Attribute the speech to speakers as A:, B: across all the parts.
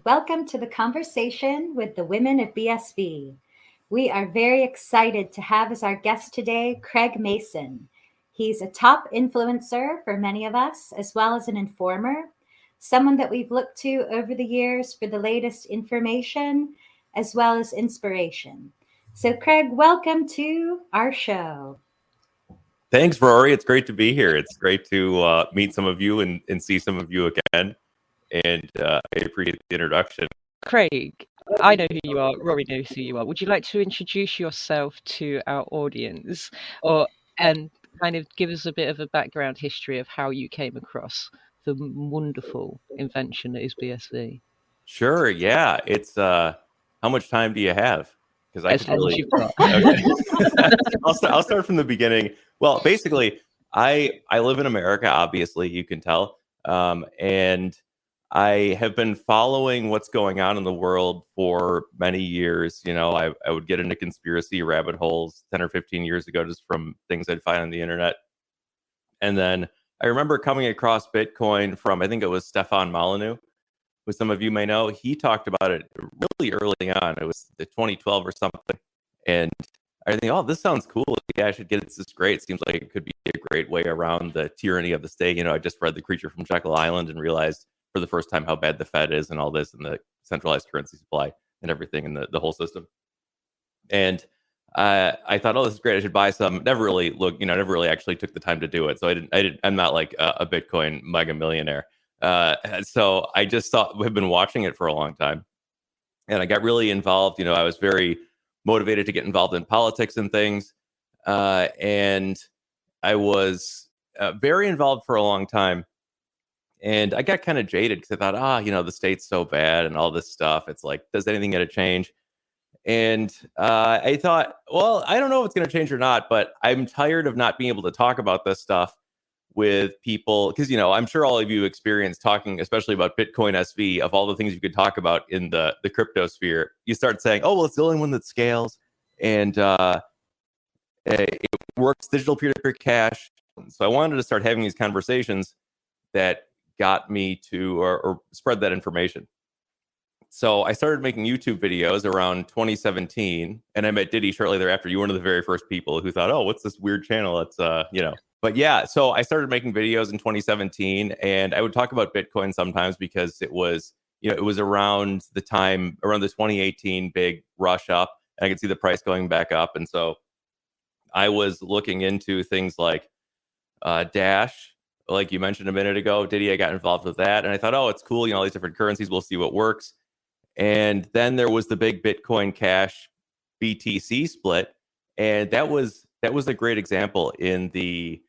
A: Welcome to the conversation with the Women of BSV. We are very excited to have as our guest today, Craig Mason. He's a top influencer for many of us, as well as an informer, someone that we've looked to over the years for the latest information, as well as inspiration. So Craig, welcome to our show.
B: Thanks, Rory. It's great to be here. It's great to meet some of you and see some of you again. And I appreciate the introduction.
C: Craig, I know who you are. Rory knows who you are. Would you like to introduce yourself to our audience, and kind of give us a bit of a background history of how you came across the wonderful invention that is BSV?
B: Sure. Yeah. It's how much time do you have? Because I could really.
C: Okay.
B: I'll start from the beginning. Well, basically, I live in America. Obviously, you can tell, and I have been following what's going on in the world for many years. You know, I would get into conspiracy rabbit holes 10 or 15 years ago just from things I'd find on the internet. And then I remember coming across Bitcoin from, I think it was Stefan Molyneux, who some of you may know. He talked about it really early on. It was the 2012 or something. And I think, oh, this sounds cool. Yeah, I should get it. This is great. It seems like it could be a great way around the tyranny of the state. You know, I just read The Creature from Jekyll Island and realized for the first time how bad the Fed is and all this and the centralized currency supply and everything in the whole system. And I thought, oh, this is great. I should buy some. Never really never really actually took the time to do it. So I'm not like a Bitcoin mega millionaire. So I just have been watching it for a long time. And I got really involved. You know, I was very motivated to get involved in politics and things. And I was very involved for a long time. And I got kind of jaded because I thought, the state's so bad and all this stuff. It's like, does anything going to change? And I thought, well, I don't know if it's going to change or not, but I'm tired of not being able to talk about this stuff with people. Because, I'm sure all of you experienced talking, especially about Bitcoin SV, of all the things you could talk about in the crypto sphere. You start saying, oh, well, it's the only one that scales. And it works digital peer-to-peer cash. So I wanted to start having these conversations that got me to or spread that information. So I started making YouTube videos around 2017, and I met Diddy shortly thereafter. You were one of the very first people who thought, oh, what's this weird channel? It's, But yeah, so I started making videos in 2017, and I would talk about Bitcoin sometimes because it was around the 2018 big rush up, and I could see the price going back up. And so I was looking into things like Dash, like you mentioned a minute ago, Diddy. I got involved with that, and I thought, oh, it's cool. All these different currencies. We'll see what works. And then there was the big Bitcoin Cash BTC split, and that was a great example in the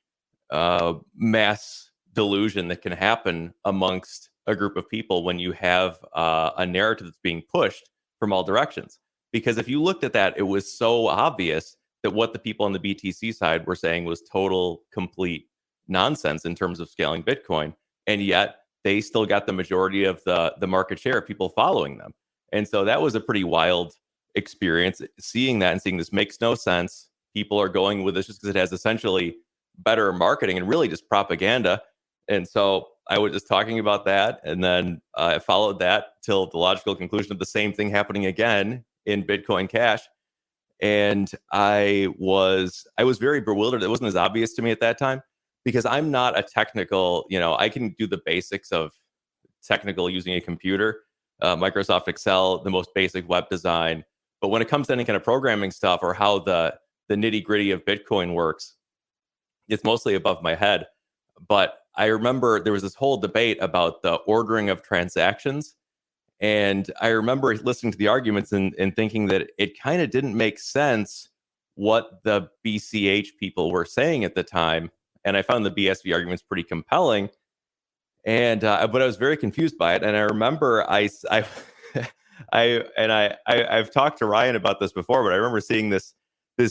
B: mass delusion that can happen amongst a group of people when you have a narrative that's being pushed from all directions. Because if you looked at that, it was so obvious that what the people on the BTC side were saying was total, complete nonsense in terms of scaling Bitcoin, and yet they still got the majority of the market share of people following them. And so that was a pretty wild experience, seeing that and seeing this makes no sense. People are going with this just because it has essentially better marketing and really just propaganda. And so I was just talking about that, and then I followed that till the logical conclusion of the same thing happening again in Bitcoin Cash. And I was very bewildered. It wasn't as obvious to me at that time because I'm not a technical, I can do the basics of technical using a computer, Microsoft Excel, the most basic web design. But when it comes to any kind of programming stuff or how the nitty gritty of Bitcoin works, it's mostly above my head. But I remember there was this whole debate about the ordering of transactions. And I remember listening to the arguments and thinking that it kind of didn't make sense what the BCH people were saying at the time. And I found the BSV arguments pretty compelling. And but I was very confused by it. And I remember I've talked to Ryan about this before, but I remember seeing this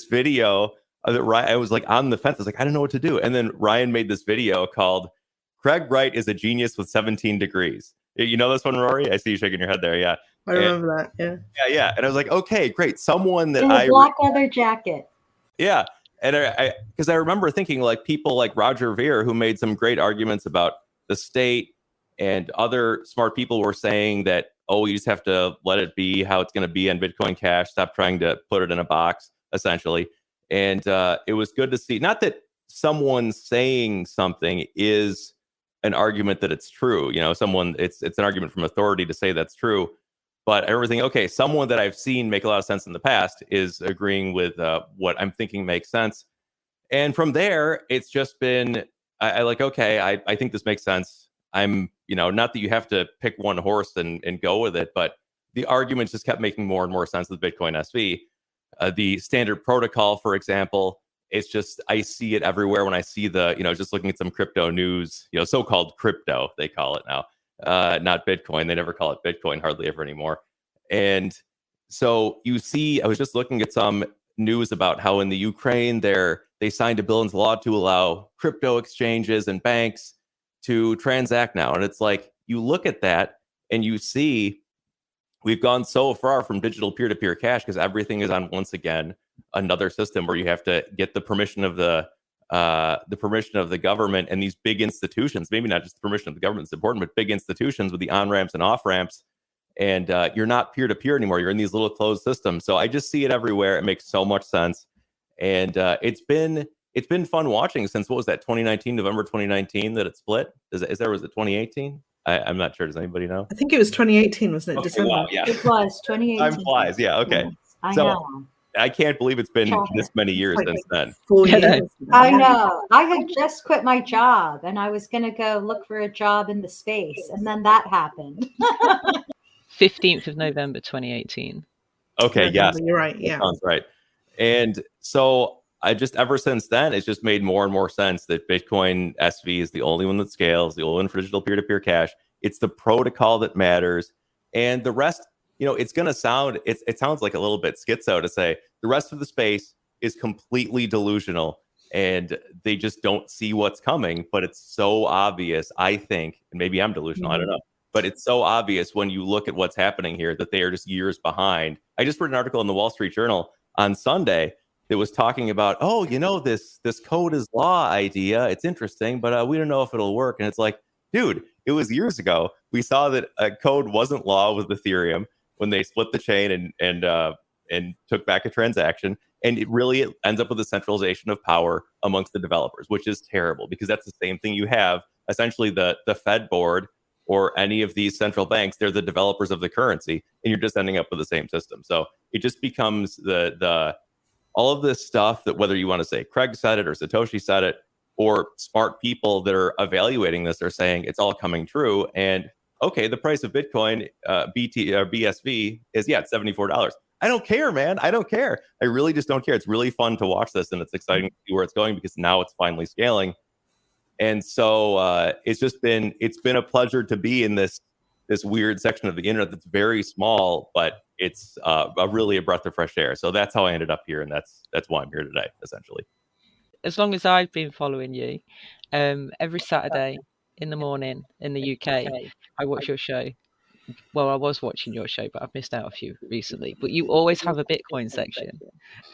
B: video that Ryan, I was like on the fence. I was like, I don't know what to do. And then Ryan made this video called "Craig Wright is a Genius with 17 Degrees." You know this one, Rory? I see you shaking your head there. Yeah,
D: I remember that. Yeah.
B: Yeah. And I was like, okay, great. Someone that
A: In a black leather jacket.
B: Yeah. And because I remember thinking like people like Roger Ver, who made some great arguments about the state, and other smart people were saying that, oh, you just have to let it be how it's going to be on Bitcoin Cash. Stop trying to put it in a box, essentially. And it was good to see, not that someone saying something is an argument that it's true. You know, it's an argument from authority to say that's true. But I remember thinking, okay, someone that I've seen make a lot of sense in the past is agreeing with what I'm thinking makes sense. And from there, it's just been, I like, okay, I think this makes sense. I'm, not that you have to pick one horse and go with it, but the arguments just kept making more and more sense with Bitcoin SV. The standard protocol, for example, it's just, I see it everywhere when I see just looking at some crypto news, so-called crypto, they call it now. Not Bitcoin. They never call it Bitcoin hardly ever anymore. And so you see, I was just looking at some news about how in the Ukraine they signed a bill into law to allow crypto exchanges and banks to transact now. And it's like, you look at that and you see we've gone so far from digital peer-to-peer cash because everything is on, once again, another system where you have to get the permission of the government, and these big institutions, maybe not just the permission of the government is important, but big institutions with the on-ramps and off-ramps. And you're not peer-to-peer anymore. You're in these little closed systems. So I just see it everywhere. It makes so much sense. And it's been fun watching since, what was that, November 2019 that it split? Was it 2018? I'm not sure. Does anybody know?
D: I think it was 2018, wasn't it?
B: Okay,
D: December.
B: wow, yeah.
A: It was 2018.
B: Time flies. Yeah. Okay.
A: Yes, I
B: So,
A: know.
B: I can't believe it's been this many years since then.
D: 4 years.
A: I know. I had just quit my job and I was going to go look for a job in the space. And then that happened.
C: 15th of November, 2018.
B: Okay. Yes.
D: You're right. Yeah.
B: That sounds right. And so I just, ever since then, it's just made more and more sense that Bitcoin SV is the only one that scales, the only one for digital peer-to-peer cash. It's the protocol that matters. And the rest, it's going to sound, it sounds like a little bit schizo to say the rest of the space is completely delusional and they just don't see what's coming. But it's so obvious, I think, and maybe I'm delusional, I don't know. But it's so obvious when you look at what's happening here that they are just years behind. I just read an article in the Wall Street Journal on Sunday that was talking about, this code is law idea. It's interesting, but we don't know if it'll work. And it's like, dude, it was years ago. We saw that a code wasn't law with Ethereum when they split the chain and took back a transaction. And it ends up with a centralization of power amongst the developers, which is terrible because that's the same thing you have. Essentially, the Fed board or any of these central banks, they're the developers of the currency, and you're just ending up with the same system. So it just becomes the all of this stuff that, whether you want to say Craig said it or Satoshi said it, or smart people that are evaluating this are saying it's all coming true. And okay, the price of Bitcoin, BT or BSV is it's $74. I don't care, man. I don't care. I really just don't care. It's really fun to watch this, and it's exciting to see where it's going because now it's finally scaling. And so it's been a pleasure to be in this weird section of the internet that's very small, but it's really a breath of fresh air. So that's how I ended up here, and that's why I'm here today, essentially.
C: As long as I've been following you, every Saturday in the morning in the UK, I watch your show. Well, I was watching your show, but I've missed out a few recently. But you always have a Bitcoin section,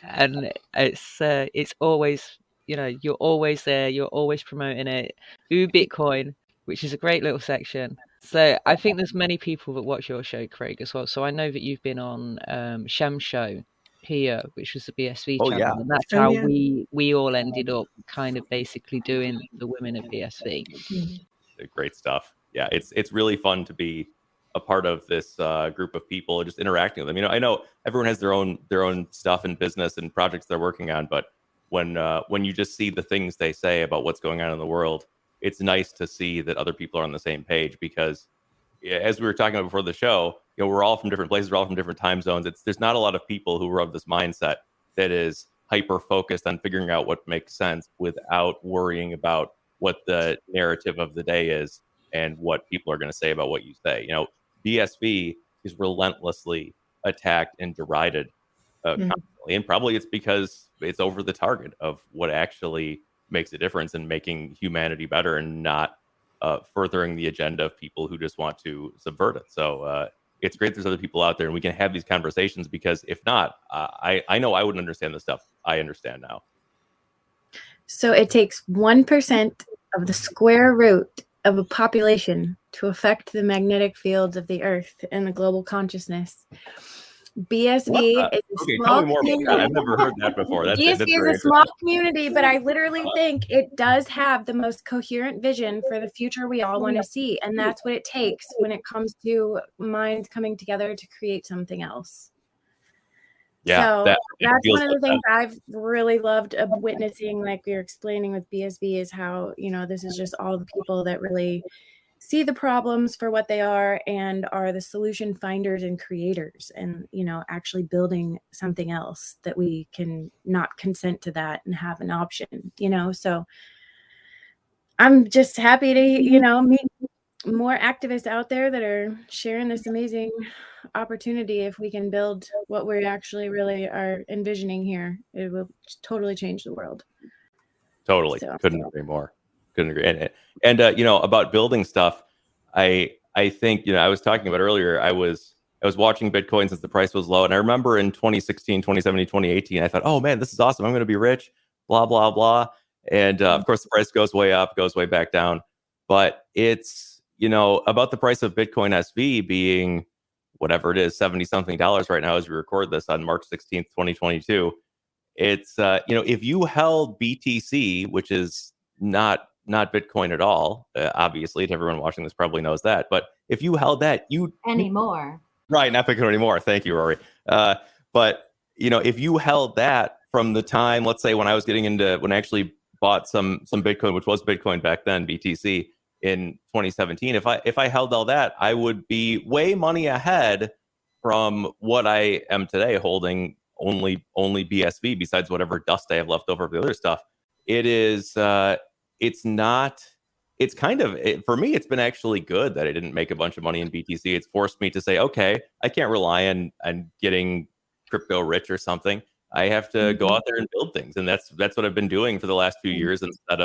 C: and it's always, you're always there. You're always promoting it. Ooh, Bitcoin, which is a great little section. So I think there's many people that watch your show, Craig, as well. So I know that you've been on Shem's show here, which was the BSV channel,
B: yeah.
C: and that's how we all ended up kind of basically doing the Women of BSV.
B: Great stuff. Yeah, it's really fun to be a part of this group of people, just interacting with them. I know everyone has their own stuff and business and projects they're working on, but when you just see the things they say about what's going on in the world, it's nice to see that other people are on the same page, because as we were talking about before the show, we're all from different places, we're all from different time zones. There's not a lot of people who are of this mindset that is hyper focused on figuring out what makes sense without worrying about what the narrative of the day is and what people are going to say about what you say. BSV is relentlessly attacked and derided constantly, and probably it's because it's over the target of what actually makes a difference in making humanity better and not furthering the agenda of people who just want to subvert it. So it's great there's other people out there and we can have these conversations, because if not, I know I wouldn't understand the stuff I understand now.
E: So it takes 1% of the square root of a population to affect the magnetic fields of the earth and the global consciousness. BSV is a
B: Okay,
E: small
B: tell me more about
E: community.
B: that. I've never heard that before. That's
E: BSV
B: very
E: is a small community, but I literally think it does have the most coherent vision for the future we all want to see. And that's what it takes when it comes to minds coming together to create something else.
B: Yeah,
E: so that's one of the things
B: that.
E: I've really loved of witnessing, like we were explaining with BSV, is how, this is just all the people that really see the problems for what they are and are the solution finders and creators, and, actually building something else that we can not consent to that and have an option, so I'm just happy to, meet more activists out there that are sharing this amazing opportunity. If we can build what we actually really are envisioning here, it will totally change the world.
B: Totally.
E: So.
B: Couldn't agree more. Couldn't agree. And about building stuff, I think, I was talking about earlier, I was watching Bitcoin since the price was low. And I remember in 2016, 2017, 2018, I thought, oh man, this is awesome. I'm going to be rich, blah, blah, blah. And of course the price goes way up, goes way back down. But it's, about the price of Bitcoin SV being whatever it is, $70 something right now, as we record this on March 16th, 2022. It's, if you held BTC, which is not Bitcoin at all, obviously, everyone watching this probably knows that. But if you held that,
A: anymore.
B: Right, not Bitcoin anymore. Thank you, Rory. But, if you held that from the time, let's say when I actually bought some Bitcoin, which was Bitcoin back then, BTC, in 2017, if I held all that, I would be way money ahead from what I am today, holding only BSV, besides whatever dust I have left over of the other stuff. It is it's kind of, for me, it's been actually good that I didn't make a bunch of money in BTC. It's forced me to say, okay, I can't rely on getting crypto rich or something. I have to go out there and build things, and that's what I've been doing for the last few years, instead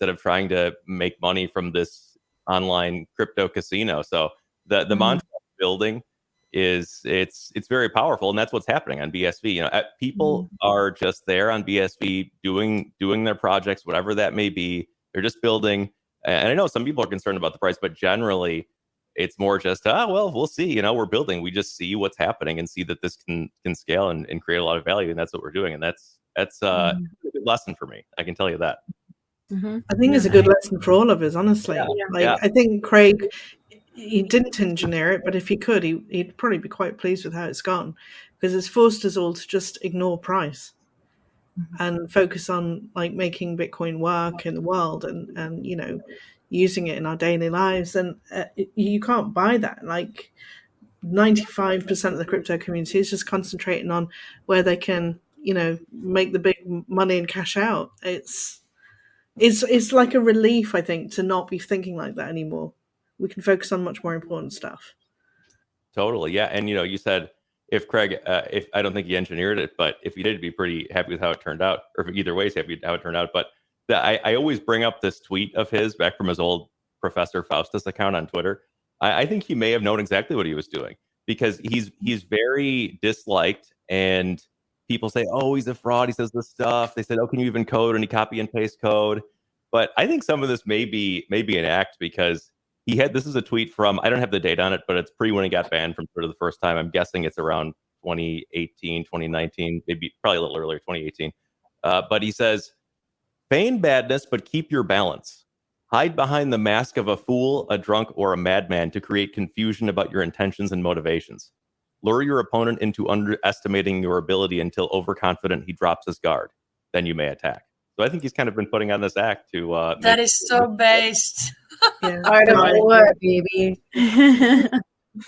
B: of trying to make money from this online crypto casino. So the mantra of building it's very powerful, and that's what's happening on BSV. People are just there on BSV doing their projects, whatever that may be. They're just building, and I know some people are concerned about the price, but generally it's more just well, we'll see. We're building. We just see what's happening and see that this can scale and create a lot of value, and that's what we're doing. And that's a good lesson for me. I can tell you that.
D: I think it's a good lesson for all of us, honestly. I think Craig, he didn't engineer it, but if he could, he'd probably be quite pleased with how it's gone, because it's forced us all to just ignore price and focus on making Bitcoin work in the world and using it in our daily lives. And you can't buy that. 95% of the crypto community is just concentrating on where they can, make the big money and cash out. It's like a relief, I think, to not be thinking like that anymore. We can focus on much more important stuff.
B: Totally, yeah. And you said if Craig, if I don't think he engineered it, but if he did, be pretty happy with how it turned out. Or if either way, he's happy with how it turned out. But I always bring up this tweet of his back from his old Professor Faustus account on Twitter. I think he may have known exactly what he was doing, because he's very disliked, and people say, oh, he's a fraud, he says this stuff. They said, oh, can you even code? And he copy and paste code. But I think some of this may be an act, because this is a tweet from, I don't have the date on it, but it's when he got banned from Twitter the first time. I'm guessing it's around 2018, 2019, probably a little earlier, 2018. But he says, feign badness, but keep your balance. Hide behind the mask of a fool, a drunk, or a madman to create confusion about your intentions and motivations. Lure your opponent into underestimating your ability until overconfident he drops his guard. Then you may attack. So I think he's kind of been putting on this act to.
F: That is so based.
D: Yeah.
E: Art of war, baby.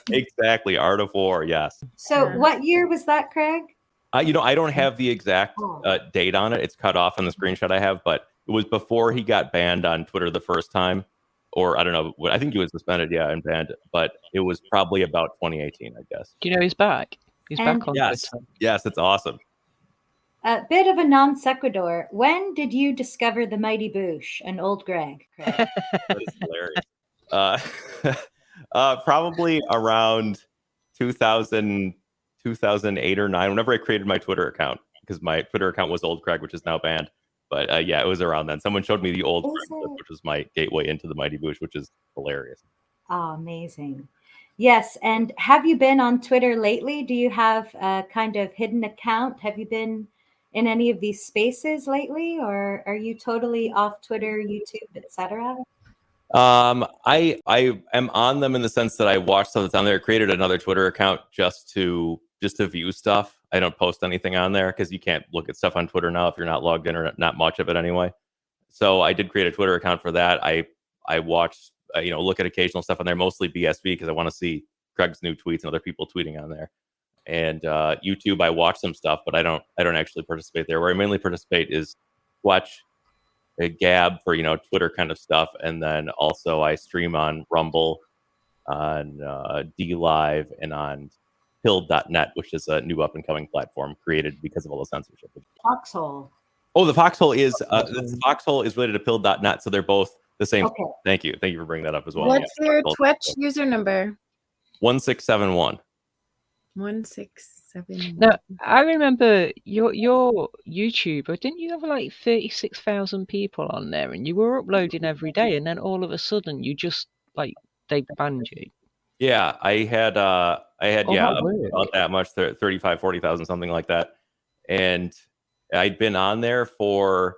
B: Exactly, Art of War. Yes.
A: So what year was that, Craig?
B: I don't have the exact date on it. It's cut off on the screenshot I have, but it was before he got banned on Twitter the first time, or I don't know. I think he was suspended, and banned. But it was probably about 2018, I guess.
C: Do you know he's back? He's back on
B: Yes,
C: Twitter.
B: yes, it's awesome.
A: A bit of a non sequitur. When did you discover the Mighty Boosh and Old Greg? Craig?
B: That is hilarious. Probably around 2008 or 9, whenever I created my Twitter account, because my Twitter account was Old Craig, which is now banned. But it was around then. Someone showed me the Old Craig clip, which was my gateway into the Mighty Boosh, which is hilarious.
A: Oh, amazing. Yes. And have you been on Twitter lately? Do you have a kind of hidden account? Have you been in any of these spaces lately, or are you totally off Twitter, YouTube, etc.?
B: I am on them in the sense that I watch stuff that's on there. I created another Twitter account just to view stuff. I don't post anything on there because you can't look at stuff on Twitter now if you're not logged in, or not much of it anyway. So I did create a Twitter account for that. I watch, look at occasional stuff on there, mostly BSV, because I want to see Craig's new tweets and other people tweeting on there. And YouTube, I watch some stuff, but I don't actually participate there. Where I mainly participate is watch a Gab for Twitter kind of stuff, and then also I stream on Rumble, on DLive, and on Pill.net, which is a new up and coming platform created because of all the censorship.
A: Foxhole.
B: Oh, the Foxhole is related to Pill.net, so they're both the same.
A: Okay.
B: Thank you for bringing that up as well.
E: What's your Twitch user number?
B: 1671.
E: 1671.
C: Now, I remember your YouTube. Didn't you have like 36,000 people on there, and you were uploading every day, and then all of a sudden you just they banned you?
B: Yeah, I had about that much, 35, 40,000, something like that. And I'd been on there for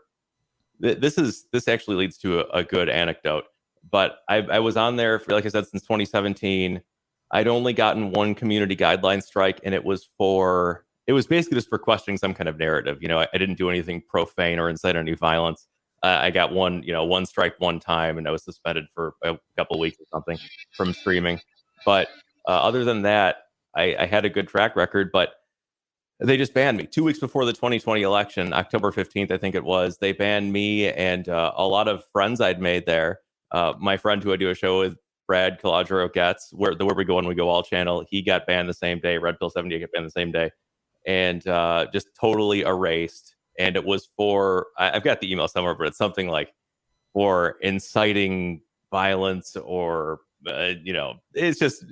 B: this actually leads to a good anecdote. But I was on there for, like I said, since 2017. I'd only gotten one community guideline strike, and it was basically just for questioning some kind of narrative. I didn't do anything profane or incite any violence. I got one strike one time, and I was suspended for a couple of weeks or something from streaming. But other than that, I had a good track record, but they just banned me 2 weeks before the 2020 election, October 15th, I think it was. They banned me and a lot of friends I'd made there. My friend who I do a show with, Brad Calagero Gets, where We Go When We Go All channel, he got banned the same day. Red Pill 78 got banned the same day, and just totally erased. And it was for, I've got the email somewhere, but it's something like for inciting violence, or it's just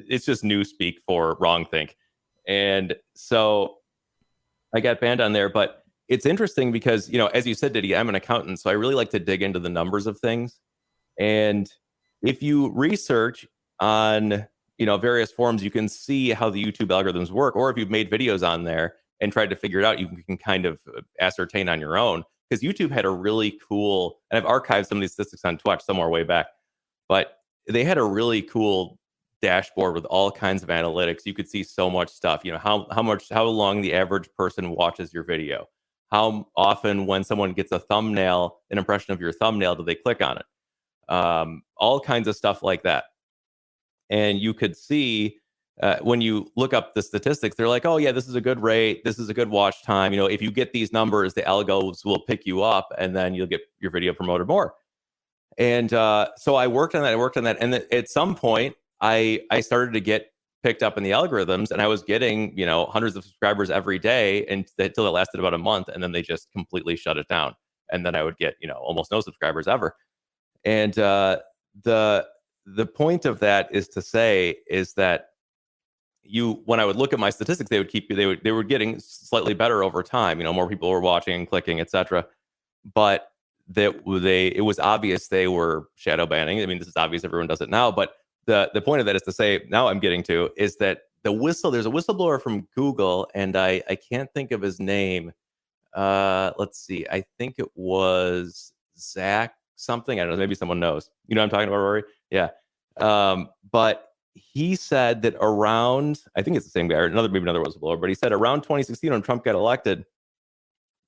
B: newspeak for wrongthink. And so I got banned on there. But it's interesting because, as you said, Diddy, I'm an accountant, so I really like to dig into the numbers of things. And if you research on various forums, you can see how the YouTube algorithms work. Or if you've made videos on there and tried to figure it out, you can kind of ascertain on your own. Because YouTube had a really cool, and I've archived some of these statistics on Twitch somewhere way back, but they had a really cool dashboard with all kinds of analytics. You could see so much stuff. How long the average person watches your video, how often when someone gets a thumbnail, an impression of your thumbnail, do they click on it? All kinds of stuff like that. And you could see when you look up the statistics, they're like, oh yeah, this is a good rate, this is a good watch time. If you get these numbers, the algos will pick you up, and then you'll get your video promoted more. And so I worked on that. And at some point, I started to get picked up in the algorithms, and I was getting hundreds of subscribers every day, and until it lasted about a month, and then they just completely shut it down. And then I would get almost no subscribers ever. And the point of that is to say is that when I would look at my statistics, they were getting slightly better over time. More people were watching and clicking, etc. But it was obvious they were shadow banning. I mean, this is obvious, everyone does it now. But the point of that is to say, now I'm getting to, is that there's a whistleblower from Google, and I can't think of his name. Let's see. I think it was Zach something. I don't know. Maybe someone knows. You know what I'm talking about, Rory? Yeah. But he said that around, I think it's the same guy, or maybe another whistleblower, but he said around 2016 when Trump got elected,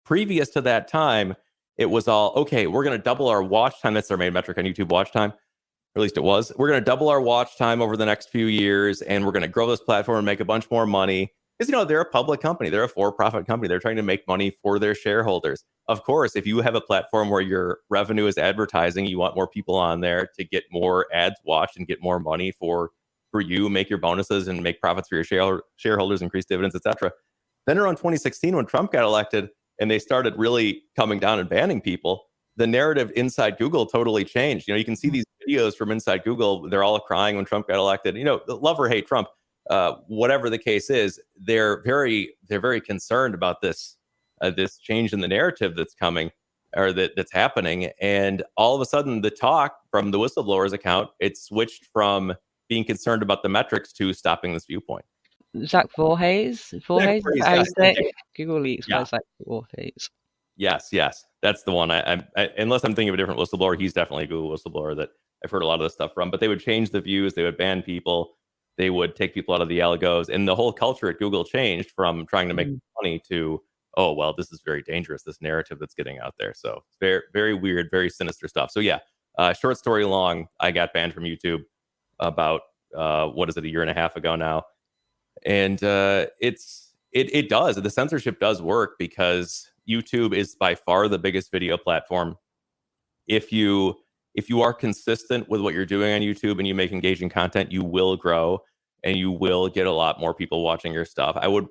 B: previous to that time, it was all, okay, we're going to double our watch time. That's our main metric on YouTube, watch time. Or at least it was. We're going to double our watch time over the next few years, and we're going to grow this platform and make a bunch more money. Because, you know, they're a public company. They're a for-profit company. They're trying to make money for their shareholders. Of course, if you have a platform where your revenue is advertising, you want more people on there to get more ads watched and get more money for you, make your bonuses and make profits for your shareholders, increase dividends, etc. Then around 2016, when Trump got elected and they started really coming down and banning people, the narrative inside Google totally changed. You know, you can see these videos from inside Google. They're all crying when Trump got elected. You know, love or hate Trump, whatever the case is, they're very concerned about this change in the narrative that's coming, or that's happening. And all of a sudden, the talk from the whistleblower's account, it switched from being concerned about the metrics to stopping this viewpoint.
C: Zach Voorhees? Voorhees? Is that how you say it? Google Leaks by Zach Voorhees.
B: Yes, that's the one. I unless I'm thinking of a different whistleblower, he's definitely a Google whistleblower that I've heard a lot of this stuff from. But they would change the views, they would ban people, they would take people out of the algos, and the whole culture at Google changed from trying to make money to, oh well, this is very dangerous, this narrative that's getting out there. So very, very weird, very sinister stuff. So yeah, short story long, I got banned from YouTube about what is it, a year and a half ago now, and it does, the censorship does work because YouTube is by far the biggest video platform. If you are consistent with what you're doing on YouTube and you make engaging content, you will grow and you will get a lot more people watching your stuff. I would,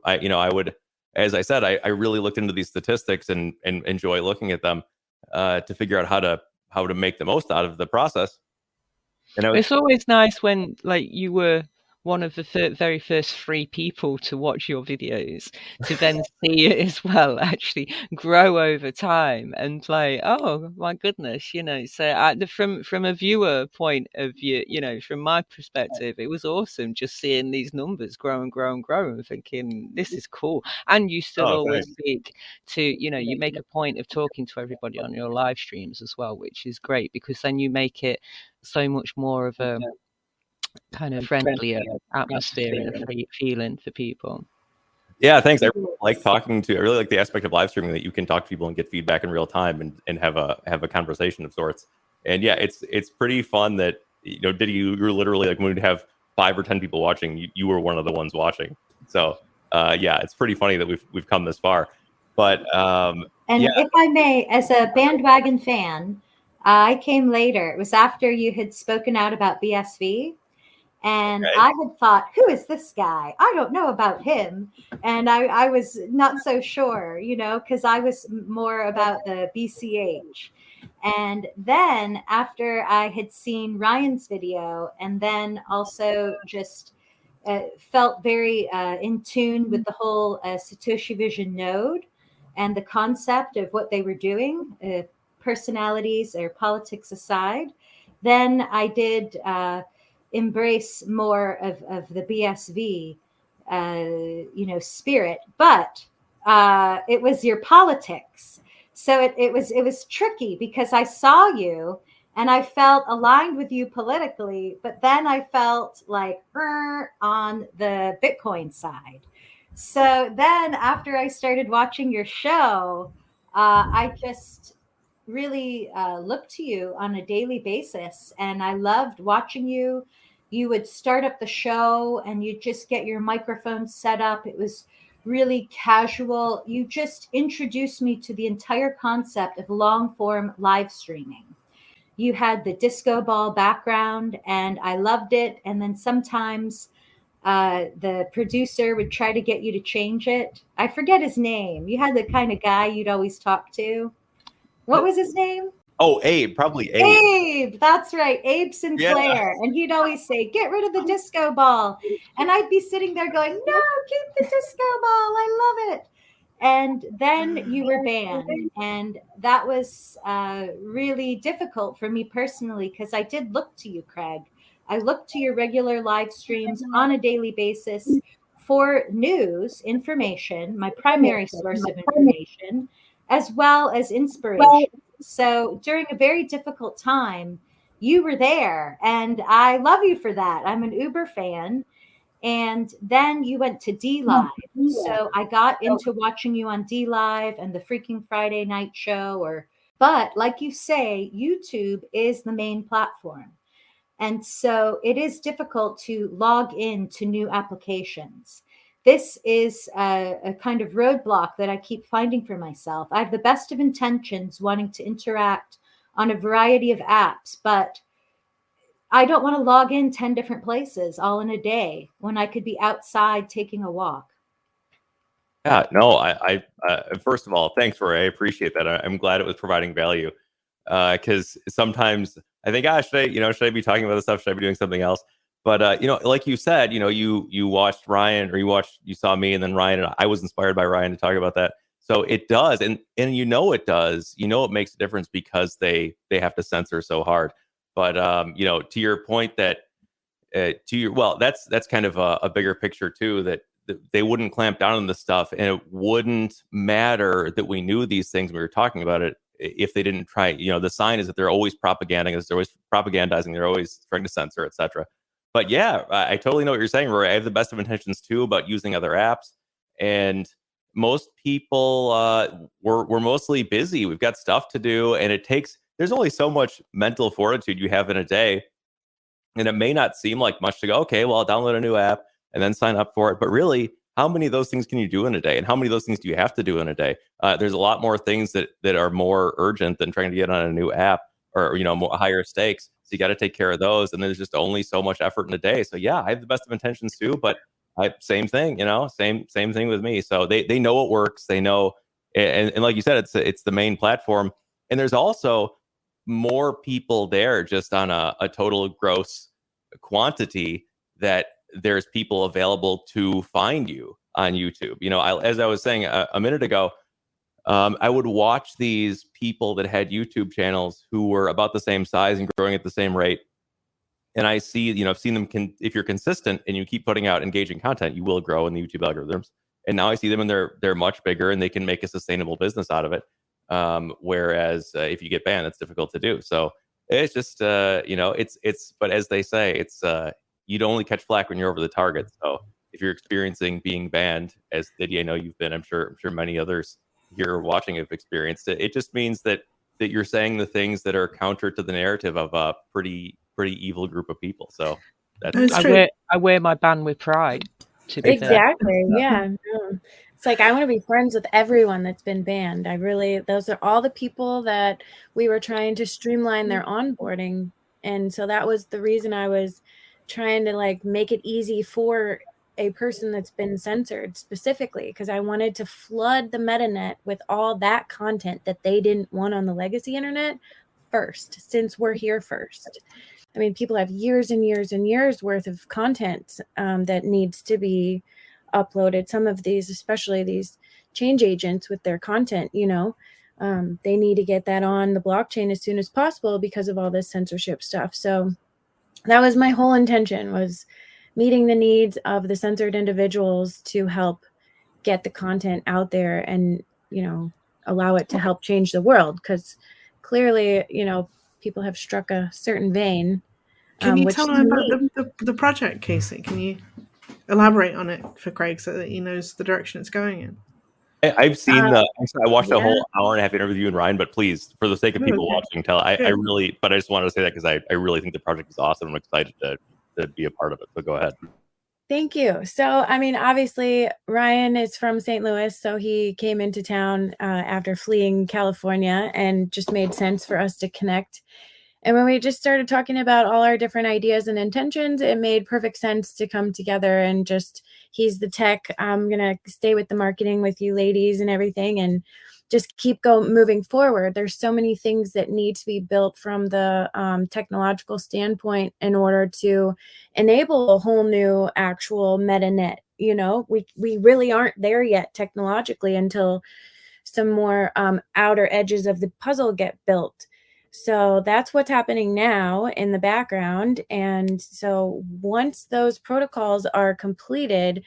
B: as I said, I really looked into these statistics and enjoy looking at them to figure out how to make the most out of the process. And
C: it's always nice when, like, you were one of the very first 3 people to watch your videos, to then see it as well actually grow over time, and like, oh my goodness, you know. So from a viewer point of view, you know, from my perspective, it was awesome just seeing these numbers grow and grow and grow, and thinking this is cool. And you still always speak to, you know, you make a point of talking to everybody on your live streams as well, which is great, because then you make it so much more of a kind of friendlier atmosphere and a free feeling for people.
B: Yeah, thanks. I really like I really like the aspect of live streaming that you can talk to people and get feedback in real time and have a conversation of sorts. And yeah, it's pretty fun that, you know, you're literally like, when we'd have 5 or 10 people watching, you were one of the ones watching. So yeah, it's pretty funny that we've come this far. But
A: if I may, as a bandwagon fan, I came later. It was after you had spoken out about BSV. And I had thought, who is this guy? I don't know about him. And I was not so sure, you know, because I was more about the BCH. And then after I had seen Ryan's video, and then also just felt very in tune with the whole Satoshi Vision node and the concept of what they were doing, personalities or politics aside, then I did embrace more of the BSV, spirit, but it was your politics. So it was tricky because I saw you and I felt aligned with you politically, but then I felt like on the Bitcoin side. So then after I started watching your show, I just really looked to you on a daily basis, and I loved watching you. You would start up the show and you'd just get your microphone set up. It was really casual. You just introduced me to the entire concept of long form live streaming. You had the disco ball background and I loved it. And then sometimes the producer would try to get you to change it. I forget his name. You had the kind of guy you'd always talk to. What was his name?
B: Oh, Abe, probably Abe.
A: Abe, that's right, Abe Sinclair. Yeah. And he'd always say, get rid of the disco ball. And I'd be sitting there going, no, keep the disco ball. I love it. And then you were banned. And that was really difficult for me personally, because I did look to you, Craig. I looked to your regular live streams on a daily basis for news, information, my primary source of information, as well as inspiration. So during a very difficult time, you were there, and I love you for that. I'm an Uber fan. And then you went to D Live. So I got into watching you on D Live and the Freaking Friday Night Show, or But like you say, YouTube is the main platform. And so it is difficult to log in to new applications. This is a kind of roadblock that I keep finding for myself. I have the best of intentions wanting to interact on a variety of apps, but I don't want to log in 10 different places all in a day when I could be outside taking a walk.
B: Yeah, no, I first of all, thanks, Rory. I appreciate that. I'm glad it was providing value. Because sometimes I think, should I be talking about this stuff? Should I be doing something else? But like you said, you watched Ryan, or you saw me, and then Ryan, and I was inspired by Ryan to talk about that. So it does, and it does. It makes a difference because they have to censor so hard. But to your point that that's kind of a bigger picture too, that they wouldn't clamp down on this stuff, and it wouldn't matter that we knew these things, we were talking about it, if they didn't try. The sign is that they're always propagandizing, they're always trying to censor, etc. But yeah, I totally know what you're saying, Rory. I have the best of intentions too about using other apps, and most people, we're mostly busy. We've got stuff to do, and there's only so much mental fortitude you have in a day. And it may not seem like much to go, okay, well, I'll download a new app and then sign up for it. But really, how many of those things can you do in a day? And how many of those things do you have to do in a day? There's a lot more things that are more urgent than trying to get on a new app, or, more higher stakes. So you got to take care of those. And there's just only so much effort in a day. So yeah, I have the best of intentions too, but same thing, same thing with me. So they know it works. They know. And like you said, it's the main platform. And there's also more people there just on a total gross quantity, that there's people available to find you on YouTube. As I was saying a minute ago, I would watch these people that had YouTube channels who were about the same size and growing at the same rate. And I see, I've seen them, if you're consistent and you keep putting out engaging content, you will grow in the YouTube algorithms. And now I see them, and they're much bigger, and they can make a sustainable business out of it. Whereas if you get banned, that's difficult to do. So it's just, but as they say, it's, you'd only catch flack when you're over the target. So if you're experiencing being banned, as Lydia, I know you've been, I'm sure many others here watching have experienced it. It just means that you're saying the things that are counter to the narrative of a pretty evil group of people. So that's
C: true. I wear my ban with pride.
E: Exactly. Yeah. No. It's like, I want to be friends with everyone that's been banned. Those are all the people that we were trying to streamline their onboarding. And so that was the reason I was trying to make it easy for a person that's been censored, specifically because I wanted to flood the metanet with all that content that they didn't want on the legacy internet first, since we're here first. I mean, people have years and years and years worth of content that needs to be uploaded. Some of these, especially these change agents with their content, they need to get that on the blockchain as soon as possible because of all this censorship stuff. So that was my whole intention, was meeting the needs of the censored individuals to help get the content out there and, allow it to help change the world. Because clearly, people have struck a certain vein.
D: Can you tell them about the project, Casey? Can you elaborate on it for Craig so that he knows the direction it's going in?
B: I've seen I watched a whole hour and a half interview with you and Ryan, but please, for the sake of people watching, I just wanted to say that because I really think the project is awesome. I'm excited to be a part of it. So go ahead.
E: Thank you. So, I mean, obviously, Ryan is from St. Louis, so he came into town after fleeing California, and just made sense for us to connect. And when we just started talking about all our different ideas and intentions, it made perfect sense to come together and he's the tech. I'm going to stay with the marketing with you ladies and everything, and just keep moving forward. There's so many things that need to be built from the technological standpoint in order to enable a whole new actual meta net. We really aren't there yet technologically until some more outer edges of the puzzle get built. So that's what's happening now in the background. And so once those protocols are completed,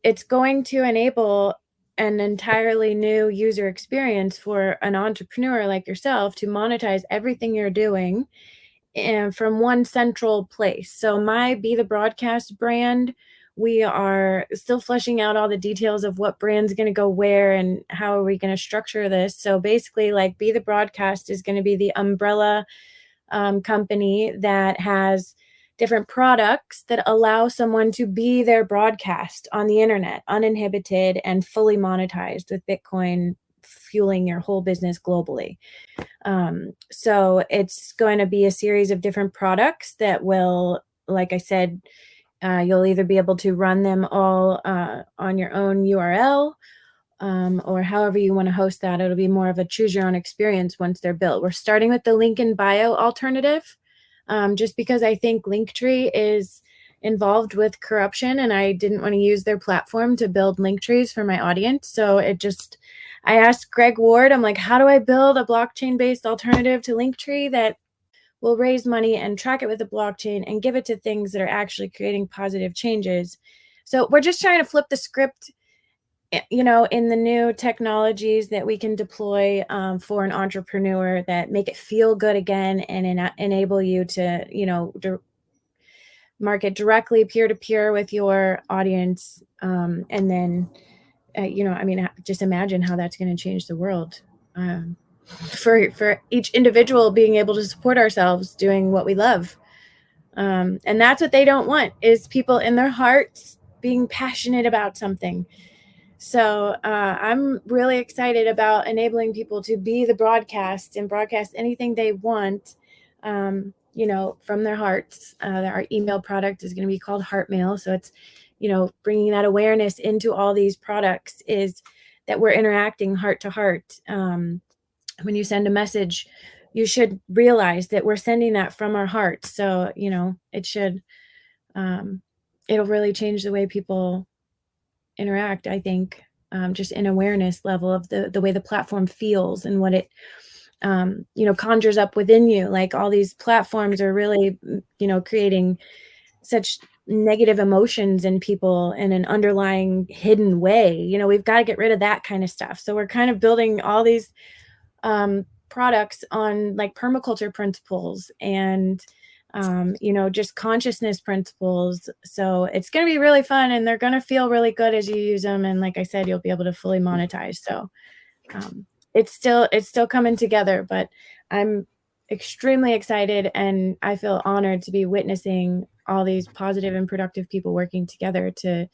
E: it's going to enable an entirely new user experience for an entrepreneur like yourself to monetize everything you're doing and from one central place. So my Be the Broadcast brand we are still fleshing out all the details of what brand's going to go where and how are we going to structure this. So basically, like, Be the Broadcast is going to be the umbrella company that has different products that allow someone to be their broadcast on the internet, uninhibited and fully monetized with Bitcoin fueling your whole business globally. So it's going to be a series of different products that will, like I said, you'll either be able to run them all on your own URL, or however you want to host that. It'll be more of a choose your own experience once they're built. We're starting with the link in bio alternative, just because I think Linktree is involved with corruption and I didn't want to use their platform to build link trees for my audience. So I asked Greg Ward, I'm like, how do I build a blockchain-based alternative to Linktree that will raise money and track it with the blockchain and give it to things that are actually creating positive changes? So we're just trying to flip the script, in the new technologies that we can deploy for an entrepreneur that make it feel good again and enable you to, market directly peer-to-peer with your audience. And then, just imagine how that's going to change the world. For each individual being able to support ourselves doing what we love. And that's what they don't want, is people in their hearts being passionate about something. So I'm really excited about enabling people to be the broadcast and broadcast anything they want, from their hearts. Our email product is going to be called Heartmail. So it's, bringing that awareness into all these products is that we're interacting heart to heart. When you send a message, you should realize that we're sending that from our hearts. So, it should, it'll really change the way people interact, I think, just an awareness level of the way the platform feels and what it, conjures up within you. Like, all these platforms are really, creating such negative emotions in people in an underlying hidden way. We've got to get rid of that kind of stuff. So we're kind of building all these products on like permaculture principles and just consciousness principles. So it's going to be really fun and they're going to feel really good as you use them. And like I said, you'll be able to fully monetize. So it's still coming together, but I'm extremely excited and I feel honored to be witnessing all these positive and productive people working together to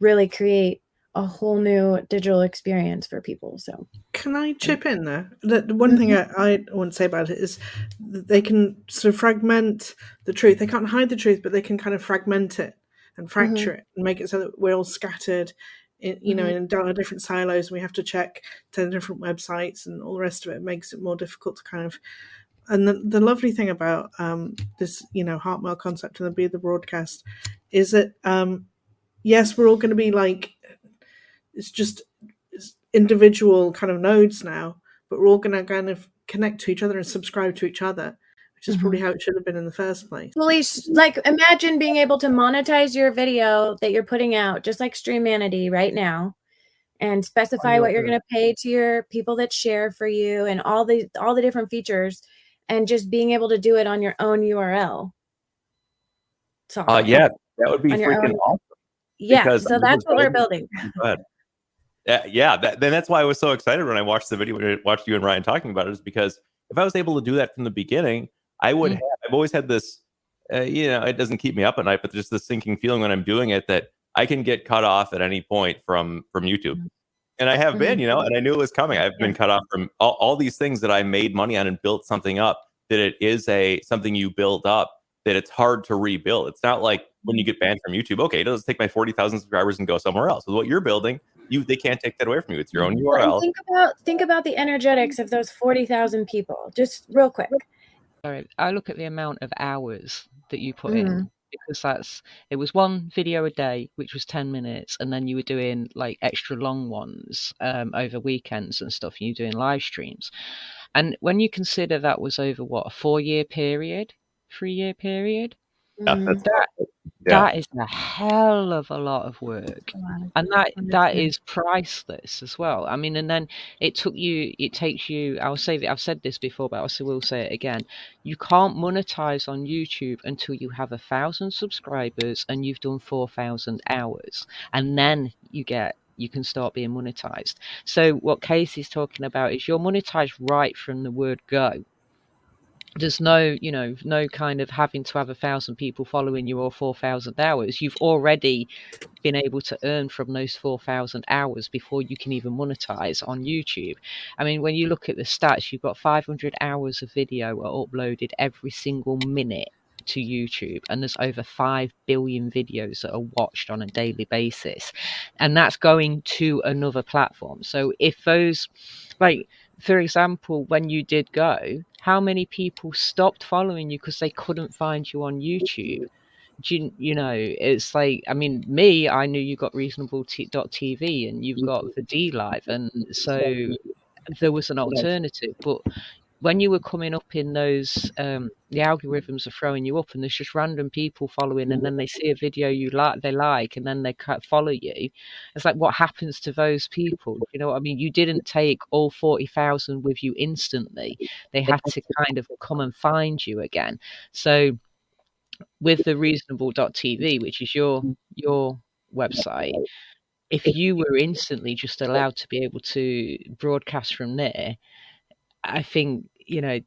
E: really create a whole new digital experience for people. So
D: can I chip in there? The one thing I want to say about it is they can sort of fragment the truth. They can't hide the truth, but they can kind of fragment it and fracture it and make it so that we're all scattered in different silos. And we have to check 10 different websites and all the rest of it. It makes it more difficult to kind of. And the lovely thing about this, Heartmail concept and the Be the Broadcast is that, yes, we're all going to be like, it's just individual kind of nodes now, but we're all going to kind of connect to each other and subscribe to each other, which is probably how it should have been in the first place.
E: Well, like, imagine being able to monetize your video that you're putting out, just like Streamanity right now, and specify what you're going to pay to your people that share for you and all the different features, and just being able to do it on your own URL.
B: Yeah, that would be freaking awesome.
E: Yeah, so that's what we're building.
B: Go ahead. Then that's why I was so excited when I watched the video, when I watched you and Ryan talking about it, is because if I was able to do that from the beginning, I would have, I've always had this, it doesn't keep me up at night, but just this sinking feeling when I'm doing it that I can get cut off at any point from YouTube. And I have been, and I knew it was coming. I've been cut off from all these things that I made money on and built something up, that it is something you build up, that it's hard to rebuild. It's not like when you get banned from YouTube, okay, it doesn't take my 40,000 subscribers and go somewhere else. With what you're building, they can't take that away from you. It's your own URL.
E: Think about the energetics of those 40,000 people, just real quick.
C: Sorry, I look at the amount of hours that you put in, because it was one video a day, which was 10 minutes, and then you were doing like extra long ones over weekends and stuff, and you were doing live streams. And when you consider that was over a 4-year period, 3-year period, that is a hell of a lot of work, and that is priceless as well. I mean, and then it takes you. I've said this before, but I will say it again. You can't monetize on YouTube until you have 1,000 subscribers and you've done 4,000 hours, and then you can start being monetized. So what Casey's talking about is you're monetized right from the word go. There's no kind of having to have 1,000 people following you or 4,000 hours. You've already been able to earn from those 4,000 hours before you can even monetize on YouTube. I mean, when you look at the stats, you've got 500 hours of video are uploaded every single minute to YouTube, and there's over 5 billion videos that are watched on a daily basis, and that's going to another platform. So if those, like, for example, when you did go, how many people stopped following you because they couldn't find you on YouTube? You know, it's like, I mean, I knew you got reasonable.tv and you've got the D Live, and so there was an alternative. But when you were coming up in those, the algorithms are throwing you up, and there's just random people following, and then they see a video they like, and then they follow you. It's like, what happens to those people? You know what I mean? You didn't take all 40,000 with you instantly. They had to kind of come and find you again. So with the reasonable.tv, which is your website, if you were instantly just allowed to be able to broadcast from there, I think, you know,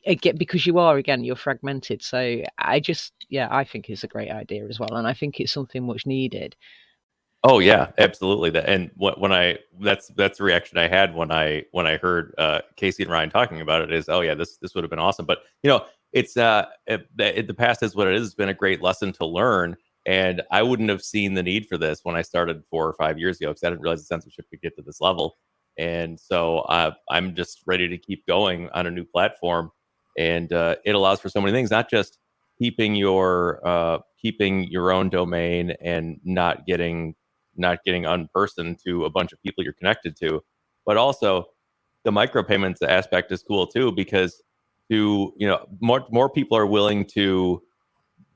C: again, because you're fragmented. So I think it's a great idea as well, and I think it's something much needed.
B: Oh yeah, absolutely. And that's the reaction I had when I heard Casey and Ryan talking about it, is, oh yeah, this would have been awesome. But you know, it's the past is what it is. It's been a great lesson to learn, and I wouldn't have seen the need for this when I started 4 or 5 years ago, because I didn't realize the censorship could get to this level. And so I'm just ready to keep going on a new platform, and it allows for so many things, not just keeping your own domain and not getting unpersoned to a bunch of people you're connected to, but also the micropayments aspect is cool too, because more people are willing to